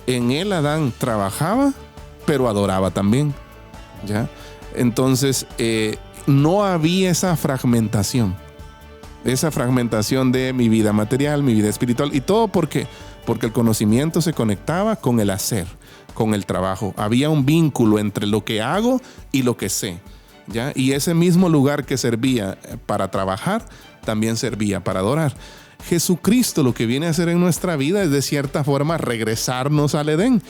En él Adán trabajaba, pero adoraba también, ¿ya? Entonces, no había esa fragmentación de mi vida material, mi vida espiritual, y todo porque el conocimiento se conectaba con el hacer, con el trabajo. Había un vínculo entre lo que hago y lo que sé, ¿ya? Y ese mismo lugar que servía para trabajar, también servía para adorar. Jesucristo lo que viene a hacer en nuestra vida es, de cierta forma, regresarnos al Edén.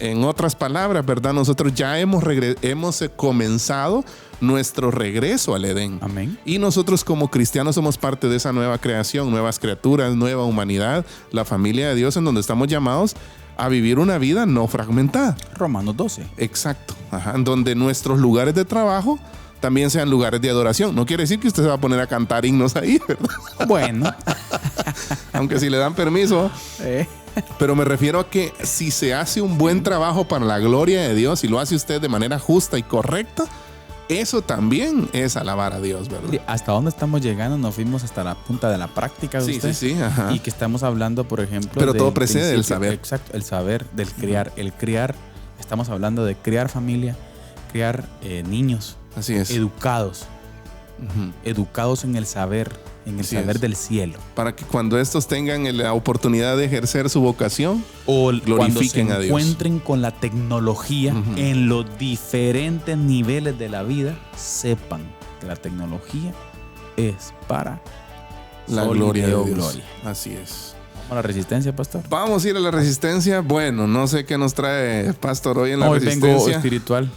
En otras palabras, ¿verdad? Nosotros ya hemos comenzado nuestro regreso al Edén. Amén. Y nosotros como cristianos somos parte de esa nueva creación, nuevas criaturas, nueva humanidad, la familia de Dios, en donde estamos llamados a vivir una vida no fragmentada. Romanos 12. Exacto. Ajá. En donde nuestros lugares de trabajo también sean lugares de adoración. No quiere decir que usted se va a poner a cantar himnos ahí, ¿verdad? Bueno. Aunque si le dan permiso. Pero me refiero a que si se hace un buen trabajo para la gloria de Dios y lo hace usted de manera justa y correcta, eso también es alabar a Dios, ¿verdad? ¿Hasta dónde estamos llegando? Nos fuimos hasta la punta de la práctica de usted. Sí. Ajá. Y que estamos hablando, por ejemplo... Pero todo precede el saber. Exacto, el saber del criar. El criar, estamos hablando de criar familia, criar niños. Así es. Educados. Educados en el saber, del cielo. Para que cuando estos tengan la oportunidad de ejercer su vocación, o glorifiquen a Dios. Cuando se encuentren con la tecnología en los diferentes niveles de la vida, sepan que la tecnología es para la gloria de Dios. Gloria. Así es. ¿Vamos a la resistencia, pastor? Vamos a ir a la resistencia. Bueno, no sé qué nos trae pastor hoy en la resistencia. Hoy vengo espiritual.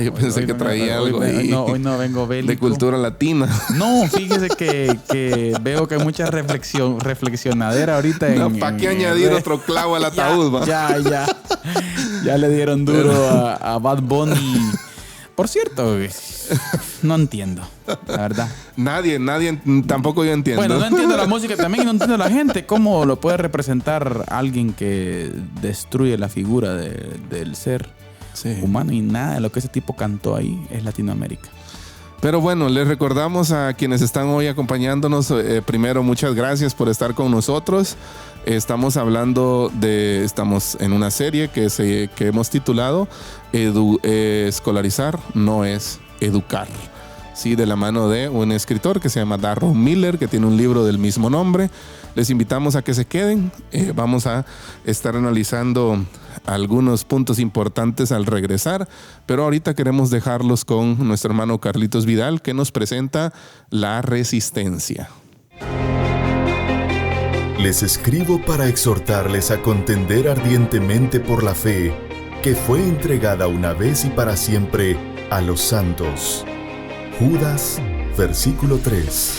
Yo pensé que traía algo ahí. Hoy no vengo bélico. De cultura latina. No, fíjese que veo que hay mucha reflexionadera ahorita. ¿Para qué añadir otro clavo al ataúd? Ya le dieron duro a Bad Bunny. Por cierto, no entiendo, la verdad. Nadie, tampoco yo entiendo. Bueno, no entiendo la música también y no entiendo la gente. ¿Cómo lo puede representar alguien que destruye la figura del ser humano? Y nada de lo que ese tipo cantó ahí es Latinoamérica. Pero bueno, les recordamos a quienes están hoy acompañándonos, primero, muchas gracias por estar con nosotros. Estamos en una serie que hemos titulado Escolarizar no es educar. Sí, de la mano de un escritor que se llama Darron Miller, que tiene un libro del mismo nombre. Les invitamos a que se queden. Vamos a estar analizando algunos puntos importantes al regresar, pero ahorita queremos dejarlos con nuestro hermano Carlitos Vidal, que nos presenta la resistencia. Les escribo para exhortarles a contender ardientemente por la fe que fue entregada una vez y para siempre a los santos. Judas, versículo 3.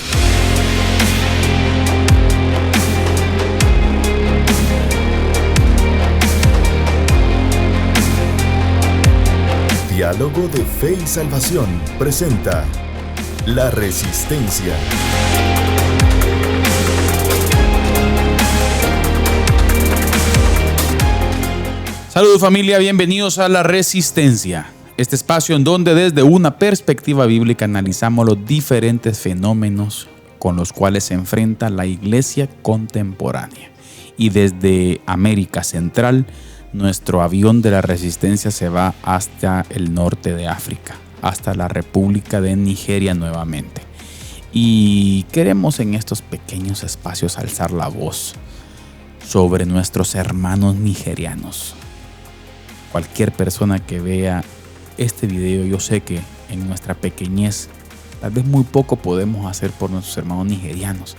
Diálogo de Fe y Salvación presenta La Resistencia. Saludos familia, bienvenidos a La Resistencia, este espacio en donde desde una perspectiva bíblica analizamos los diferentes fenómenos con los cuales se enfrenta la iglesia contemporánea. Y desde América Central, nuestro avión de la Resistencia se va hasta el norte de África, hasta la República de Nigeria nuevamente. Y queremos en estos pequeños espacios alzar la voz sobre nuestros hermanos nigerianos. Cualquier persona que vea este video, yo sé que en nuestra pequeñez tal vez muy poco podemos hacer por nuestros hermanos nigerianos,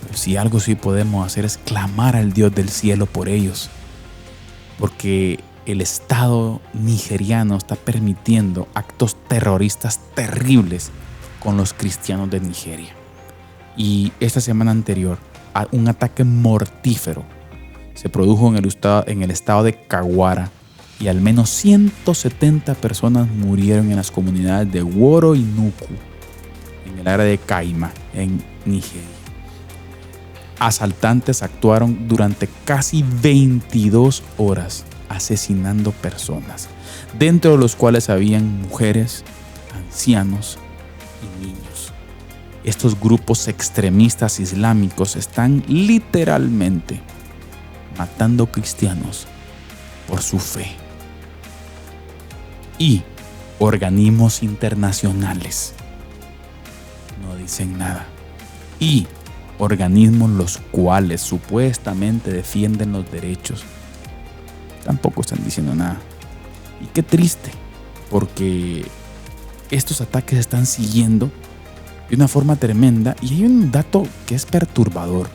pero si algo sí podemos hacer es clamar al Dios del cielo por ellos, porque el Estado nigeriano está permitiendo actos terroristas terribles con los cristianos de Nigeria. Y esta semana anterior, un ataque mortífero se produjo en el estado de Kagwara, y al menos 170 personas murieron en las comunidades de Woro y Nuku, en el área de Kaima, en Nigeria. Asaltantes actuaron durante casi 22 horas asesinando personas, dentro de los cuales habían mujeres, ancianos y niños. Estos grupos extremistas islámicos están literalmente matando cristianos por su fe. Y organismos internacionales no dicen nada. Y organismos los cuales supuestamente defienden los derechos tampoco están diciendo nada. Y qué triste, porque estos ataques se están siguiendo de una forma tremenda. Y hay un dato que es perturbador.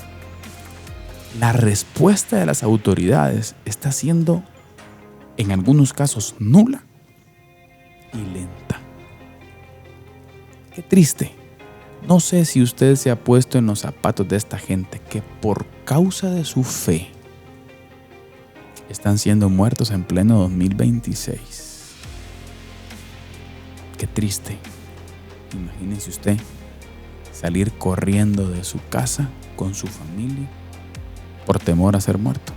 La respuesta de las autoridades está siendo, en algunos casos, nula y lenta. Qué triste. No sé si usted se ha puesto en los zapatos de esta gente que por causa de su fe están siendo muertos en pleno 2026. Qué triste. Imagínese usted salir corriendo de su casa con su familia por temor a ser muerto.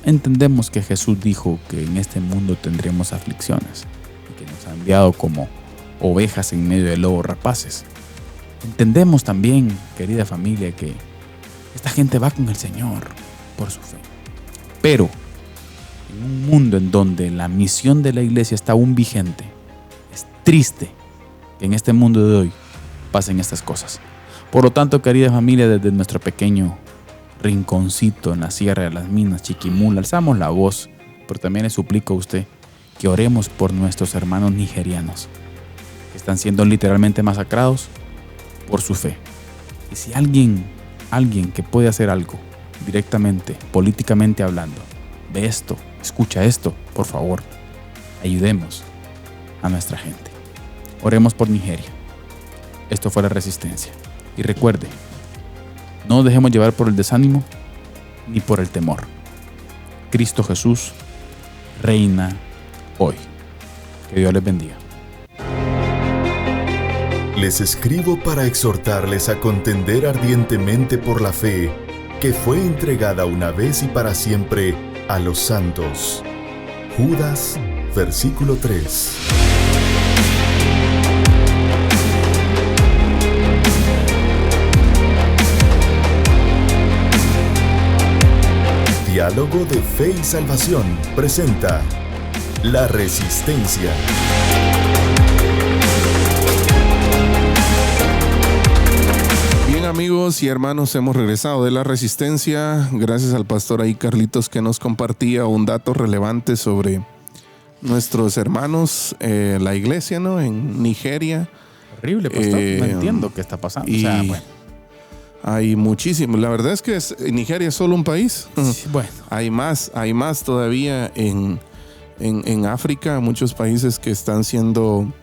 Entendemos que Jesús dijo que en este mundo tendremos aflicciones y que nos ha enviado como ovejas en medio de lobos rapaces. Entendemos también, querida familia, que esta gente va con el Señor por su fe. Pero en un mundo en donde la misión de la iglesia está aún vigente, es triste que en este mundo de hoy pasen estas cosas. Por lo tanto, querida familia, desde nuestro pequeño rinconcito en la Sierra de las Minas, Chiquimula, alzamos la voz, pero también le suplico a usted que oremos por nuestros hermanos nigerianos que están siendo literalmente masacrados por su fe. Y si alguien que puede hacer algo directamente, políticamente hablando, ve esto, escucha esto, por favor, ayudemos a nuestra gente. Oremos por Nigeria. Esto fue La Resistencia. Y recuerde, no dejemos llevar por el desánimo ni por el temor. Cristo Jesús reina hoy. Que Dios les bendiga. Les escribo para exhortarles a contender ardientemente por la fe que fue entregada una vez y para siempre a los santos. Judas, versículo 3. Diálogo de Fe y Salvación presenta La Resistencia. Bien, amigos y hermanos, hemos regresado de La Resistencia. Gracias al pastor ahí, Carlitos, que nos compartía un dato relevante sobre nuestros hermanos, la iglesia, ¿no? En Nigeria. Horrible, pastor. No entiendo qué está pasando. O sea, bueno. Hay muchísimos. La verdad es que Nigeria es solo un país. Sí, bueno. Hay más todavía en África, muchos países que están siendo,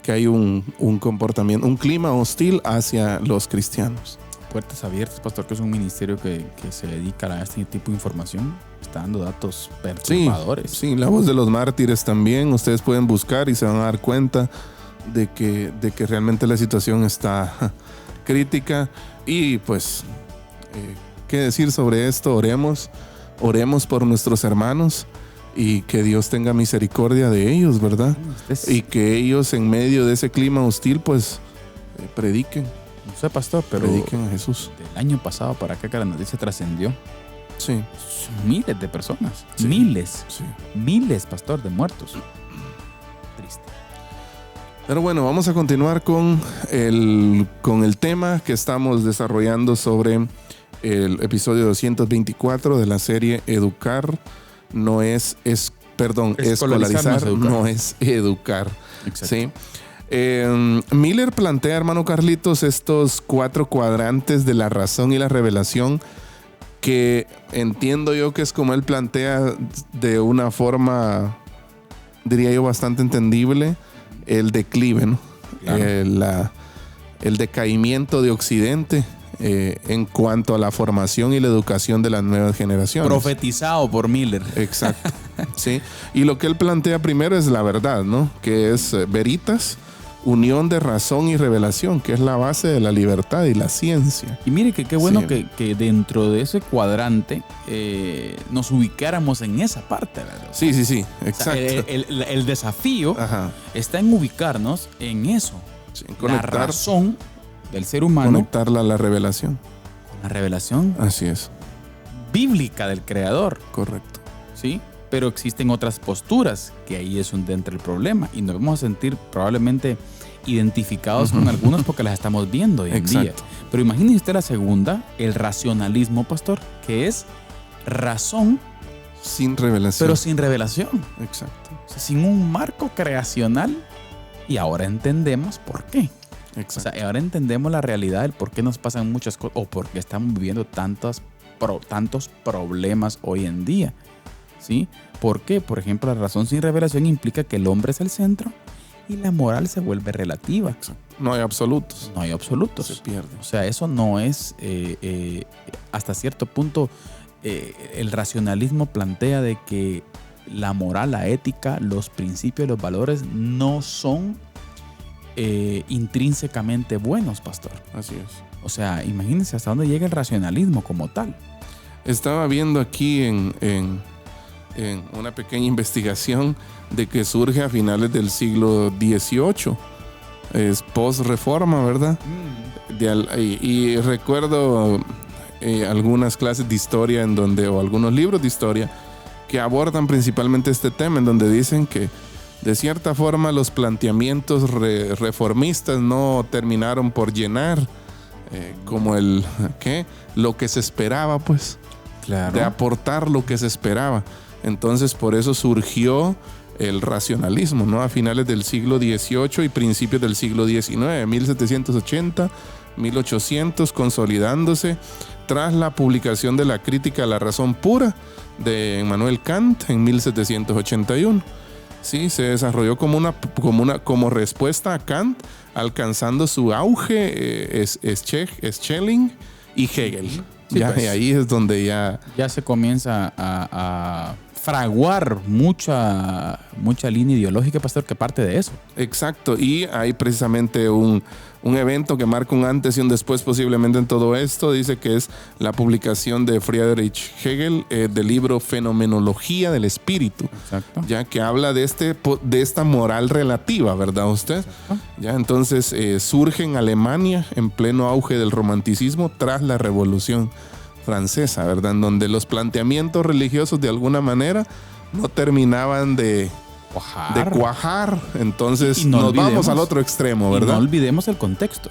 que hay un comportamiento, un clima hostil hacia los cristianos. Puertas Abiertas, pastor, que es un ministerio que se dedica a este tipo de información, está dando datos perturbadores. Sí, La Voz de los Mártires también. Ustedes pueden buscar y se van a dar cuenta de que realmente la situación está crítica. Y pues, ¿qué decir sobre esto? Oremos oremos por nuestros hermanos y que Dios tenga misericordia de ellos, ¿verdad? Y que ellos en medio de ese clima hostil, pues, prediquen. No sé, pastor, pero prediquen a Jesús. Del año pasado para acá que la noticia trascendió. Sí. Son miles de personas. Sí. Miles. Sí. Miles, pastor, de muertos. Triste. Pero bueno, vamos a continuar con el tema que estamos desarrollando sobre el episodio 224 de la serie Escolarizar no es educar. Exacto. ¿Sí? Miller plantea, hermano Carlitos, estos 4 cuadrantes de la razón y la revelación que entiendo yo que es como él plantea de una forma, diría yo, bastante entendible el declive, ¿no? Claro. El decaimiento de Occidente en cuanto a la formación y la educación de las nuevas generaciones. Profetizado por Miller. Exacto. Sí. Y lo que él plantea primero es la verdad, ¿no? Que es veritas, unión de razón y revelación, que es la base de la libertad y la ciencia. Y mire que qué bueno Sí. que dentro de ese cuadrante nos ubicáramos en esa parte, ¿verdad? Sí, O sea, exacto. el desafío Ajá. está en ubicarnos en eso. Sí, La conectar, razón del ser humano conectarla a la revelación. con la revelación Así es, bíblica del Creador, correcto. ¿sí? Pero existen otras posturas, que ahí es donde entra el problema. Y nos vamos a sentir probablemente identificados con algunos porque las estamos viendo hoy en día. Exacto. Pero imagínese usted la segunda, el racionalismo, pastor, que es razón, Sin revelación. pero sin revelación. Exacto. O sea, sin un marco creacional. Y ahora entendemos por qué. O Exacto. sea, ahora entendemos la realidad del por qué nos pasan muchas cosas o por qué estamos viviendo tantos problemas hoy en día. ¿Sí? ¿Por qué? Por ejemplo, la razón sin revelación implica que el hombre es el centro y la moral se vuelve relativa. Exacto. No hay absolutos. No hay absolutos. Se pierde. O sea, eso no es, hasta cierto punto, el racionalismo plantea de que la moral, la ética, los principios, los valores no son intrínsecamente buenos, pastor. Así es. O sea, imagínense hasta dónde llega el racionalismo como tal. Estaba viendo aquí en una pequeña investigación de que surge a finales del siglo XVIII. Es post-reforma, ¿verdad? Y recuerdo algunas clases de historia o algunos libros de historia que abordan principalmente este tema, en donde dicen que de cierta forma los planteamientos reformistas no terminaron por llenar como lo que se esperaba, pues, Claro. de aportar lo que se esperaba. Entonces, por eso surgió el racionalismo, ¿no? A finales del siglo XVIII y principios del siglo XIX, 1780, 1800, consolidándose tras la publicación de la Crítica a la Razón Pura de Immanuel Kant en 1781. Sí, se desarrolló como respuesta a Kant, alcanzando su auge Schelling y Hegel. Sí, Ya, pues. y ahí es donde ya... Ya se comienza a fraguar mucha línea ideológica, pastor, que parte de eso. Exacto, y hay precisamente un evento que marca un antes y un después posiblemente en todo esto. Dice que es la publicación de Friedrich Hegel del libro Fenomenología del Espíritu. Exacto. Ya que habla de esta moral relativa, ¿verdad usted? Exacto. Ya entonces surge en Alemania en pleno auge del romanticismo tras la Revolución Francesa, ¿verdad? En donde los planteamientos religiosos de alguna manera no terminaban de cuajar. Entonces Y no nos vamos olvidemos- al otro extremo, Y ¿verdad? no olvidemos el contexto.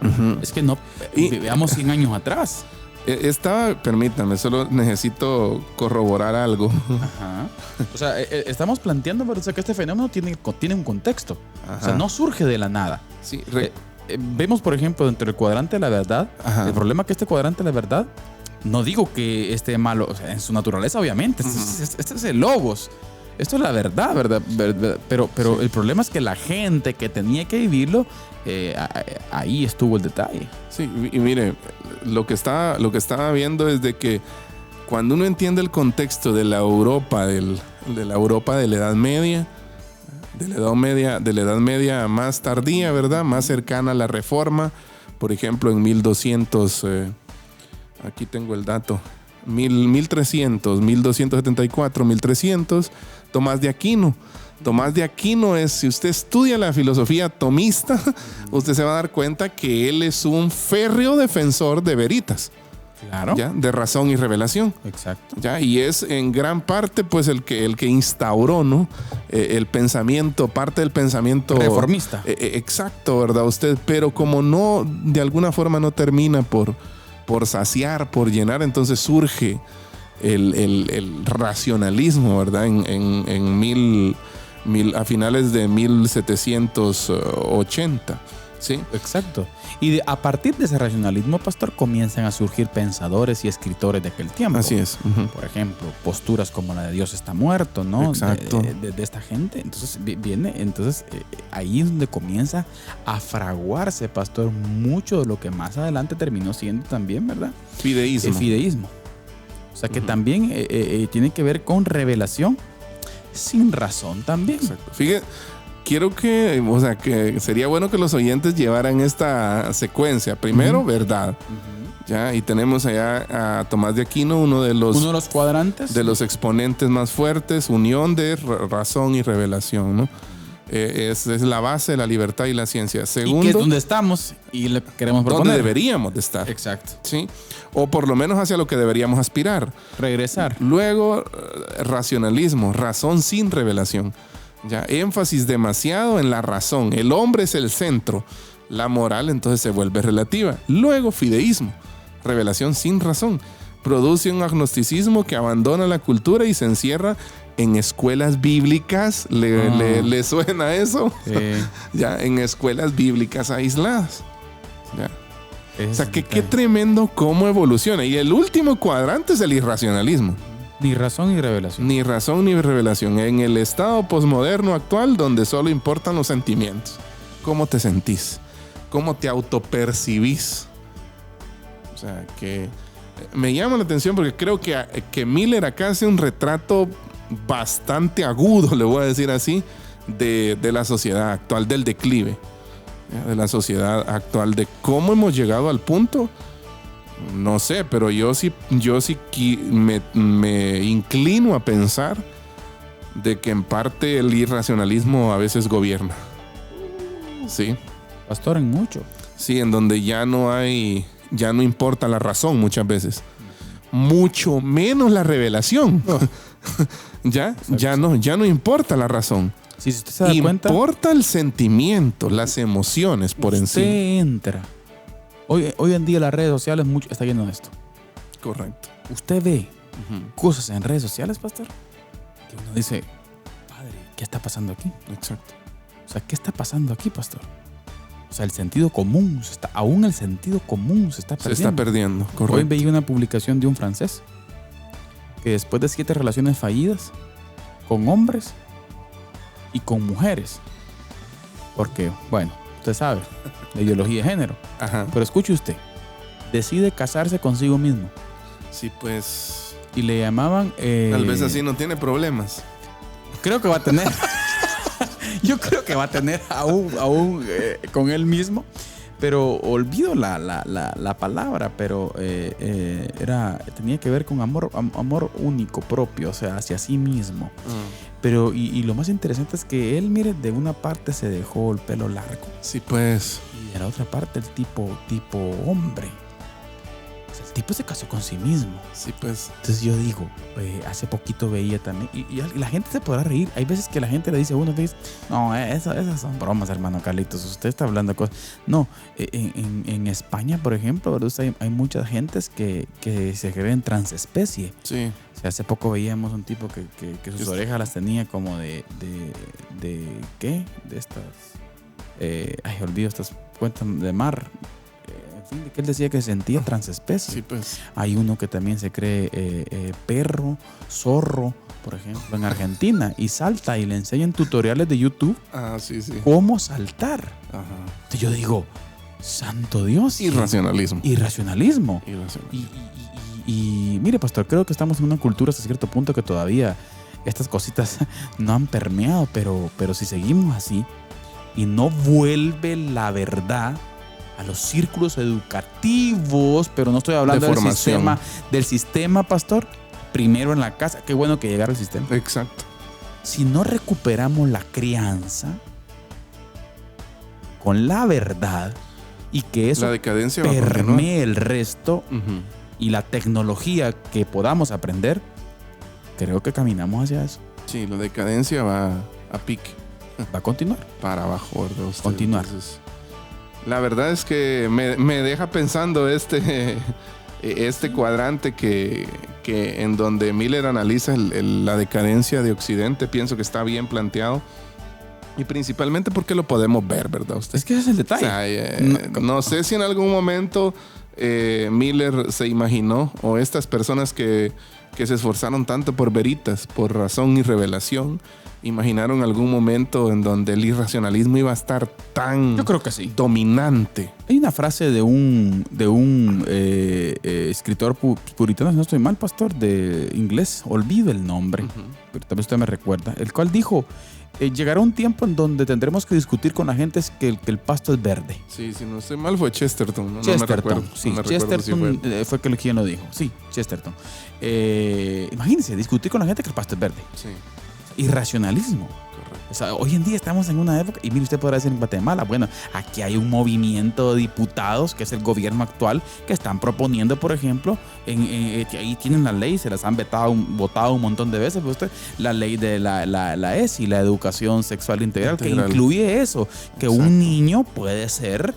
Ujú. Es que no, veamos 100 años atrás. Permítame, solo necesito corroborar algo. Ajá. O sea, estamos planteando, pero, o sea, que este fenómeno tiene un contexto. O sea, Ajá. no surge de la nada. Sí, Vemos, por ejemplo, dentro del cuadrante de la verdad, Ajá. el problema es que este cuadrante de la verdad, no digo que esté malo, o sea, en su naturaleza, obviamente, este es el logos. Esto es la verdad, ¿verdad? Pero Sí. el problema es que la gente que tenía que vivirlo, ahí estuvo el detalle. Sí, y mire, lo que estaba viendo es de que cuando uno entiende el contexto de la Europa, de la Europa de la Edad Media, de la Edad Media más tardía, ¿verdad? Más cercana a la Reforma, por ejemplo, en 1200, aquí tengo el dato, 1300, 1274, 1300, Tomás de Aquino. Tomás de Aquino es, si usted estudia la filosofía tomista, usted se va a dar cuenta que él es un férreo defensor de veritas. Claro. ¿Ya? De razón y revelación. Exacto. ¿Ya? Y es en gran parte pues el que instauró, ¿no? El pensamiento, parte del pensamiento reformista. Exacto, ¿verdad? Usted, pero como no, de alguna forma no termina por saciar, por llenar, entonces surge el racionalismo, ¿verdad? A finales de 1780. ¿Sí? Exacto. Y a partir de ese racionalismo, pastor, comienzan a surgir pensadores y escritores de aquel tiempo. Así es. Por ejemplo, posturas como la de Dios está muerto, ¿no? Exacto. De esta gente. Entonces ahí es donde comienza a fraguarse, pastor, mucho de lo que más adelante terminó siendo también, ¿verdad? Fideísmo. El fideísmo. O sea que también tiene que ver con revelación sin razón también. Exacto. Fíjate. Quiero que sería bueno que los oyentes llevaran esta secuencia. Primero, verdad. ¿Ya? Y tenemos allá a Tomás de Aquino, uno de los cuadrantes. De los exponentes más fuertes, unión de razón y revelación, ¿no? Es la base de la libertad y la ciencia. Segundo, y que es donde estamos y le queremos proponer. Donde deberíamos de estar. Exacto. ¿Sí? O por lo menos hacia lo que deberíamos aspirar. Regresar. Luego, racionalismo, razón sin revelación. Ya, énfasis demasiado en la razón. El hombre es el centro. La moral entonces se vuelve relativa. Luego, fideísmo, revelación sin razón. Produce un agnosticismo que abandona la cultura y se encierra en escuelas bíblicas. ¿Le suena eso? Sí. Ya, en escuelas bíblicas aisladas. Ya. O sea, que qué tremendo cómo evoluciona. Y el último cuadrante es el irracionalismo. Ni razón ni revelación. Ni razón ni revelación. En el estado posmoderno actual, donde solo importan los sentimientos. ¿Cómo te sentís? ¿Cómo te autopercibís? O sea, que me llama la atención porque creo que Miller acá hace un retrato bastante agudo, le voy a decir así, de la sociedad actual, del declive. De la sociedad actual, de cómo hemos llegado al punto. No sé, pero yo sí me inclino a pensar de que en parte el irracionalismo a veces gobierna. Sí. Pastor, en mucho. Sí, en donde ya no importa la razón muchas veces. Mucho menos la revelación. ya no importa la razón. Sí, si usted se da cuenta, importa el sentimiento, las emociones por encima. Usted entra. Hoy en día las redes sociales está lleno de esto. Correcto. Usted ve cosas en redes sociales, pastor, que uno dice, padre, ¿qué está pasando aquí? Exacto. O sea, ¿qué está pasando aquí, pastor? O sea, el sentido común, aún el sentido común se está perdiendo. Se está perdiendo, correcto. Hoy veía una publicación de un francés que después de 7 relaciones fallidas con hombres y con mujeres, porque, bueno, usted sabe, la ideología de género. Ajá. Pero escuche usted, decide casarse consigo mismo. Sí, pues. Y le llamaban... Tal vez así no tiene problemas. Creo que va a tener. Yo creo que va a tener aún con él mismo. Pero olvido la palabra, pero tenía que ver con amor único, propio, o sea, hacia sí mismo. Pero, y lo más interesante es que él, mire, de una parte se dejó el pelo largo. Sí, pues. Y de la otra parte el tipo hombre. O sea, el tipo se casó con sí mismo. Sí, pues. Entonces yo digo, hace poquito veía también, y la gente se podrá reír. Hay veces que la gente le dice a uno, dice, no, esas son bromas, hermano Carlitos, usted está hablando de cosas. No, en España, por ejemplo, ¿verdad? Hay muchas gentes que se creen transespecie. Sí. O sea, hace poco veíamos un tipo que sus orejas las tenía como de ¿qué? De estas, olvido estas cuentas de mar. En fin, que él decía que se sentía transespecie. Sí, pues. Hay uno que también se cree perro, zorro, por ejemplo, en Argentina, y salta y le enseñan tutoriales de YouTube. Sí. Cómo saltar. Ajá. Entonces yo digo, santo Dios. Irracionalismo. Y mire, pastor, creo que estamos en una cultura hasta cierto punto que todavía estas cositas no han permeado, pero si seguimos así y no vuelve la verdad a los círculos educativos, pero no estoy hablando del sistema, pastor. Primero en la casa. Qué bueno que llegara el sistema. Exacto. Si no recuperamos la crianza con la verdad y que eso la decadencia permee el resto y la tecnología que podamos aprender, creo que caminamos hacia eso. Sí, la decadencia va a pique. Va a continuar. Para abajo, ¿verdad? Continuar. Entonces, la verdad es que me deja pensando este cuadrante que en donde Miller analiza la decadencia de Occidente. Pienso que está bien planteado. Y principalmente porque lo podemos ver, ¿verdad? Usted? Es que ese es el detalle. O sea, no sé si en algún momento Miller se imaginó, o estas personas que se esforzaron tanto por veritas, por razón y revelación, imaginaron algún momento en donde el irracionalismo iba a estar tan Yo creo que sí. dominante. Hay una frase de un escritor puritano, si no estoy mal, pastor, de inglés, olvido el nombre, pero tal vez usted me recuerda, el cual dijo, llegará un tiempo en donde tendremos que discutir con la gente que el pasto es verde. Sí, si no estoy mal fue Chesterton. No Chesterton, me recuerdo. sí, No me recuerdo Chesterton si fue quien lo dijo. Sí, Chesterton. Imagínense, discutir con la gente que el pasto es verde. Sí, Irracionalismo. correcto. O sea, hoy en día estamos en una época, y mire, usted podrá decir en Guatemala, bueno, aquí hay un movimiento de diputados, que es el gobierno actual, que están proponiendo, por ejemplo, que ahí tienen la ley, se las han votado un montón de veces, usted, la ley de la ESI, la educación sexual integral, que incluye eso, que Exacto. un niño puede ser...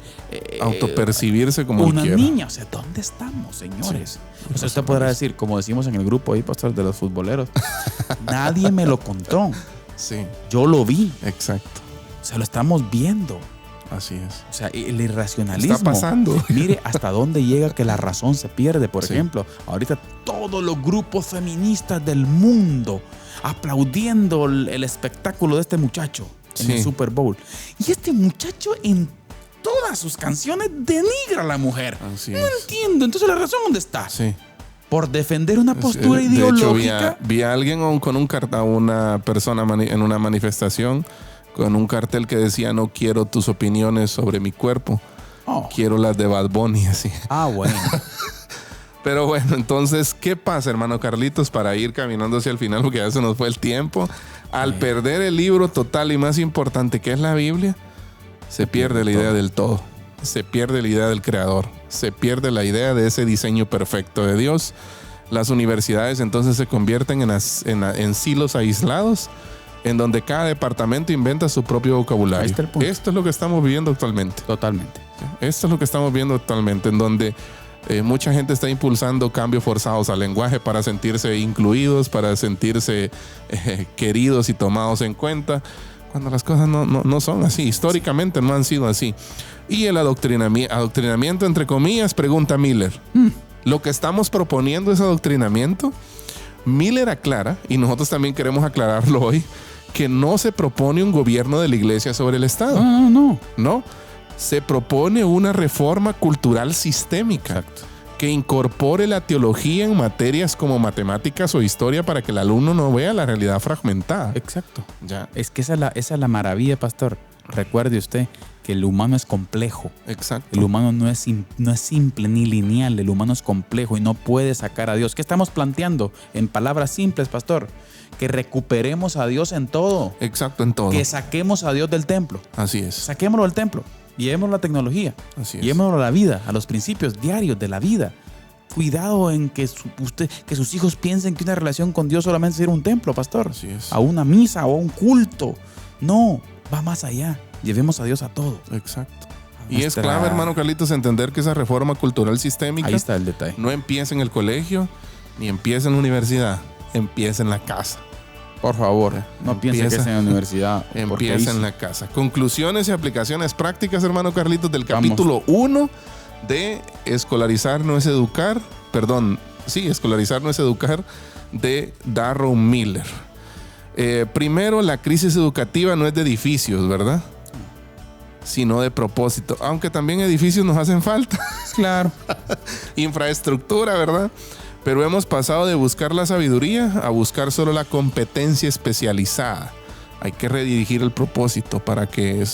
autopercibirse como una quiera. niña. O sea, ¿dónde estamos, señores? Sí. O sea, usted podrá decir, como decimos en el grupo ahí, pastor, de los futboleros, nadie me lo contó. Sí, Yo lo vi. exacto. O sea, lo estamos viendo. Así es. O sea, el irracionalismo. Está pasando. Mire hasta dónde llega que la razón se pierde. Por Sí. ejemplo, ahorita todos los grupos feministas del mundo aplaudiendo el espectáculo de este muchacho en Sí. el Super Bowl. Y este muchacho en todas sus canciones denigra a la mujer. Así No es. entiendo. Entonces, ¿la razón dónde está? Sí. Por defender una postura De ideológica. hecho, vi a alguien con un cartel, a una persona en una manifestación con un cartel que decía: no quiero tus opiniones sobre mi cuerpo, Oh. quiero las de Bad Bunny, así. Ah, bueno. Pero bueno, entonces, ¿qué pasa, hermano Carlitos, para ir caminando hacia el final? Porque ya se nos fue el tiempo. Al perder el libro total y más importante, que es la Biblia, se pierde la idea del todo. Se pierde la idea del creador. Se pierde la idea de ese diseño perfecto de Dios. Las universidades entonces se convierten en silos aislados, en donde cada departamento inventa su propio vocabulario. Ahí está el punto. Esto es lo que estamos viviendo actualmente. Totalmente. Esto es lo que estamos viendo actualmente, en donde mucha gente está impulsando cambios forzados al lenguaje para sentirse incluidos, para sentirse queridos y tomados en cuenta, cuando las cosas no son así. Históricamente no han sido así. Y el adoctrinamiento, entre comillas, pregunta Miller. Lo que estamos proponiendo es adoctrinamiento. Miller aclara, y nosotros también queremos aclararlo hoy, que no se propone un gobierno de la iglesia sobre el Estado. No. No, se propone una reforma cultural sistémica. Exacto. Que incorpore la teología en materias como matemáticas o historia para que el alumno no vea la realidad fragmentada. Exacto. Ya, Es que esa es la maravilla, pastor. Recuerde usted que el humano es complejo. exacto. El humano no es simple ni lineal. El humano es complejo y no puede sacar a Dios. ¿Qué estamos planteando? En palabras simples, pastor. Que recuperemos a Dios en todo. Exacto, en todo. Que saquemos a Dios del templo. Así es. Saquémoslo del templo. Llevémoslo a la tecnología. Así es. Llevémoslo a la vida, a los principios diarios de la vida. Cuidado en que sus hijos piensen que una relación con Dios solamente es ir a un templo, pastor. Así es. A una misa o a un culto. No, va más allá. Llevemos a Dios a todo. Exacto. A Y es nuestra- clave, hermano Carlitos, entender que esa reforma cultural sistémica Ahí está el detalle. no empieza en el colegio, ni empieza en la universidad, empieza en la casa. Por favor, no piense que Empieza- es en la universidad. porque ahí Empieza en la casa. Conclusiones y aplicaciones prácticas, hermano Carlitos, del capítulo 1 de Escolarizar no es educar. Escolarizar no es educar, de Darren Miller. Primero, la crisis educativa no es de edificios, ¿verdad? Sino de propósito. Aunque también edificios nos hacen falta. Claro. Infraestructura, ¿verdad? Pero hemos pasado de buscar la sabiduría a buscar solo la competencia especializada. hay que redirigir el propósito para que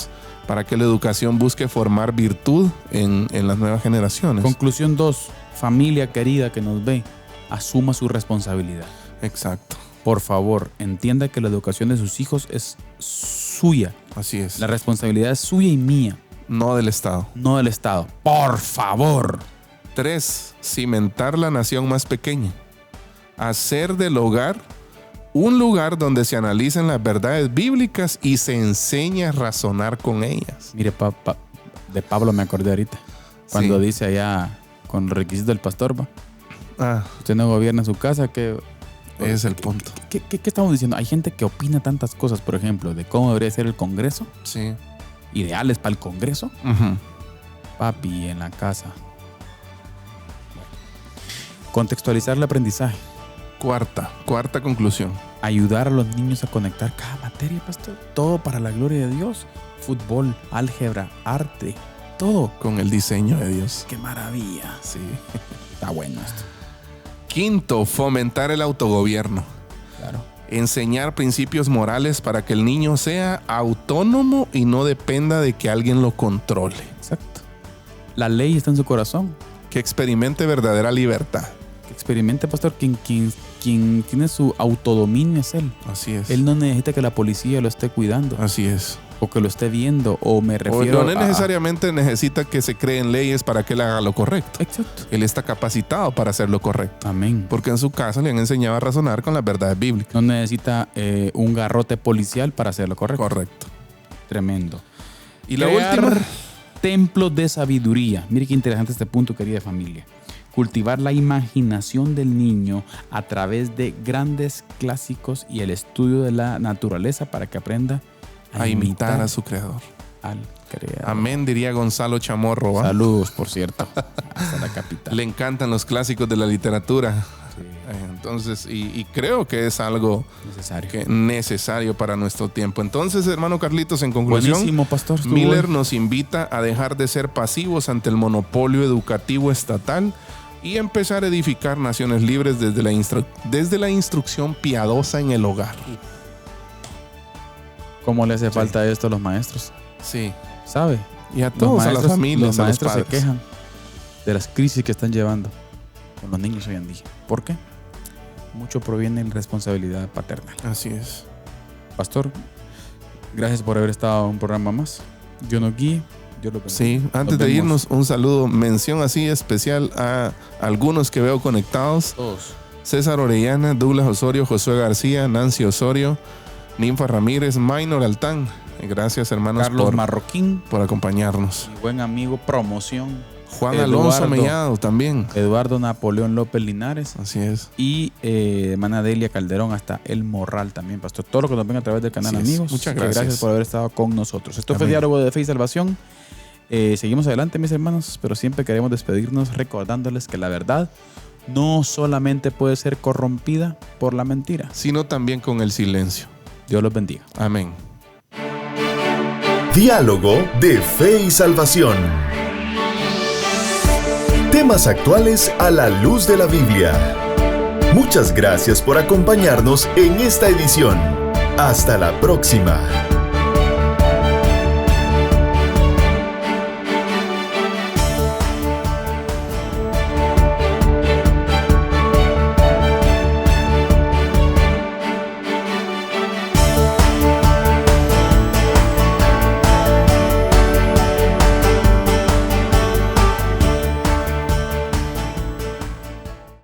la educación busque formar virtud en las nuevas generaciones. Conclusión 2. Familia querida que nos ve, asuma su responsabilidad. Exacto. Por favor, entienda que la educación de sus hijos es suya. Así es. La responsabilidad es suya y mía, No del Estado. no del Estado. Por favor. 3. Cimentar la nación más pequeña. Hacer del hogar un lugar donde se analicen las verdades bíblicas y se enseña a razonar con ellas. Mire, de Pablo me acordé ahorita. Cuando Sí. dice allá con los requisitos del pastor, va, Ah, usted no gobierna su casa, que... ese es el punto. ¿Qué estamos diciendo? Hay gente que opina tantas cosas, por ejemplo, de cómo debería ser el Congreso, Sí. ideales para el Congreso. Ujú. Papi, en la casa. Contextualizar el aprendizaje. Cuarta conclusión. Ayudar a los niños a conectar cada materia, pastor. Todo para la gloria de Dios. Fútbol, álgebra, arte, todo. Con el diseño de Dios. ¡Qué maravilla! Sí. Está bueno esto. 5. Fomentar el autogobierno. Claro. Enseñar principios morales para que el niño sea autónomo y no dependa de que alguien lo controle. Exacto. La ley está en su corazón. Que experimente verdadera libertad. Que experimente, pastor. Quien tiene su autodominio es él. Así es. Él no necesita que la policía lo esté cuidando Así es. o que lo esté viendo, o me O refiero no necesariamente necesita que se creen leyes para que él haga lo correcto. Exacto. Él está capacitado para hacer lo correcto. Amén. Porque en su casa le han enseñado a razonar con las verdades bíblicas. No necesita un garrote policial para hacerlo correcto. Correcto. Tremendo. Y la Crear última. templos de sabiduría. Mire qué interesante este punto, querida familia. Cultivar la imaginación del niño a través de grandes clásicos y el estudio de la naturaleza para que aprenda A imitar a su creador. al creador. Amén, diría Gonzalo Chamorro. ¿va? Saludos, por cierto, hasta la capital. Le encantan los clásicos de la literatura. Sí, Entonces, y creo que es algo necesario. necesario para nuestro tiempo. Entonces, hermano Carlitos, en conclusión, Buenísimo, pastor. Estuvo Miller bueno. nos invita a dejar de ser pasivos ante el monopolio educativo estatal y empezar a edificar naciones libres desde la instrucción piadosa en el hogar. ¿Cómo le hace falta esto a los maestros? Sí. ¿Sabe? Y a todos, a las familias, los a los maestros se padres. quejan de las crisis que están llevando con los niños hoy en día. ¿Por qué? Mucho proviene de la responsabilidad paternal. Así es. Pastor, gracias por haber estado en un programa más. Dios nos guíe. Dios lo bendiga. Sí, antes Nos de vemos. irnos, un saludo, mención así especial a algunos que veo conectados. Todos. César Orellana, Douglas Osorio, Josué García, Nancy Osorio, Ninfa Ramírez, Maynor Altán. Gracias, hermanos, Carlos Marroquín, por acompañarnos. mi buen amigo, promoción. Juan Alonso Eduardo. Mellado también. Eduardo Napoleón López Linares. Así es. Y hermana Delia Calderón hasta El Morral también, pastor. Todo lo que nos ven a través del canal, Así es. amigos. Muchas que gracias. por haber estado con nosotros. Esto fue Amén. Diálogo de Fe y Salvación. Seguimos adelante, mis hermanos, pero siempre queremos despedirnos recordándoles que la verdad no solamente puede ser corrompida por la mentira. Sino también con el silencio. Dios los bendiga. Amén. Diálogo de Fe y Salvación. Temas actuales a la luz de la Biblia. Muchas gracias por acompañarnos en esta edición. Hasta la próxima.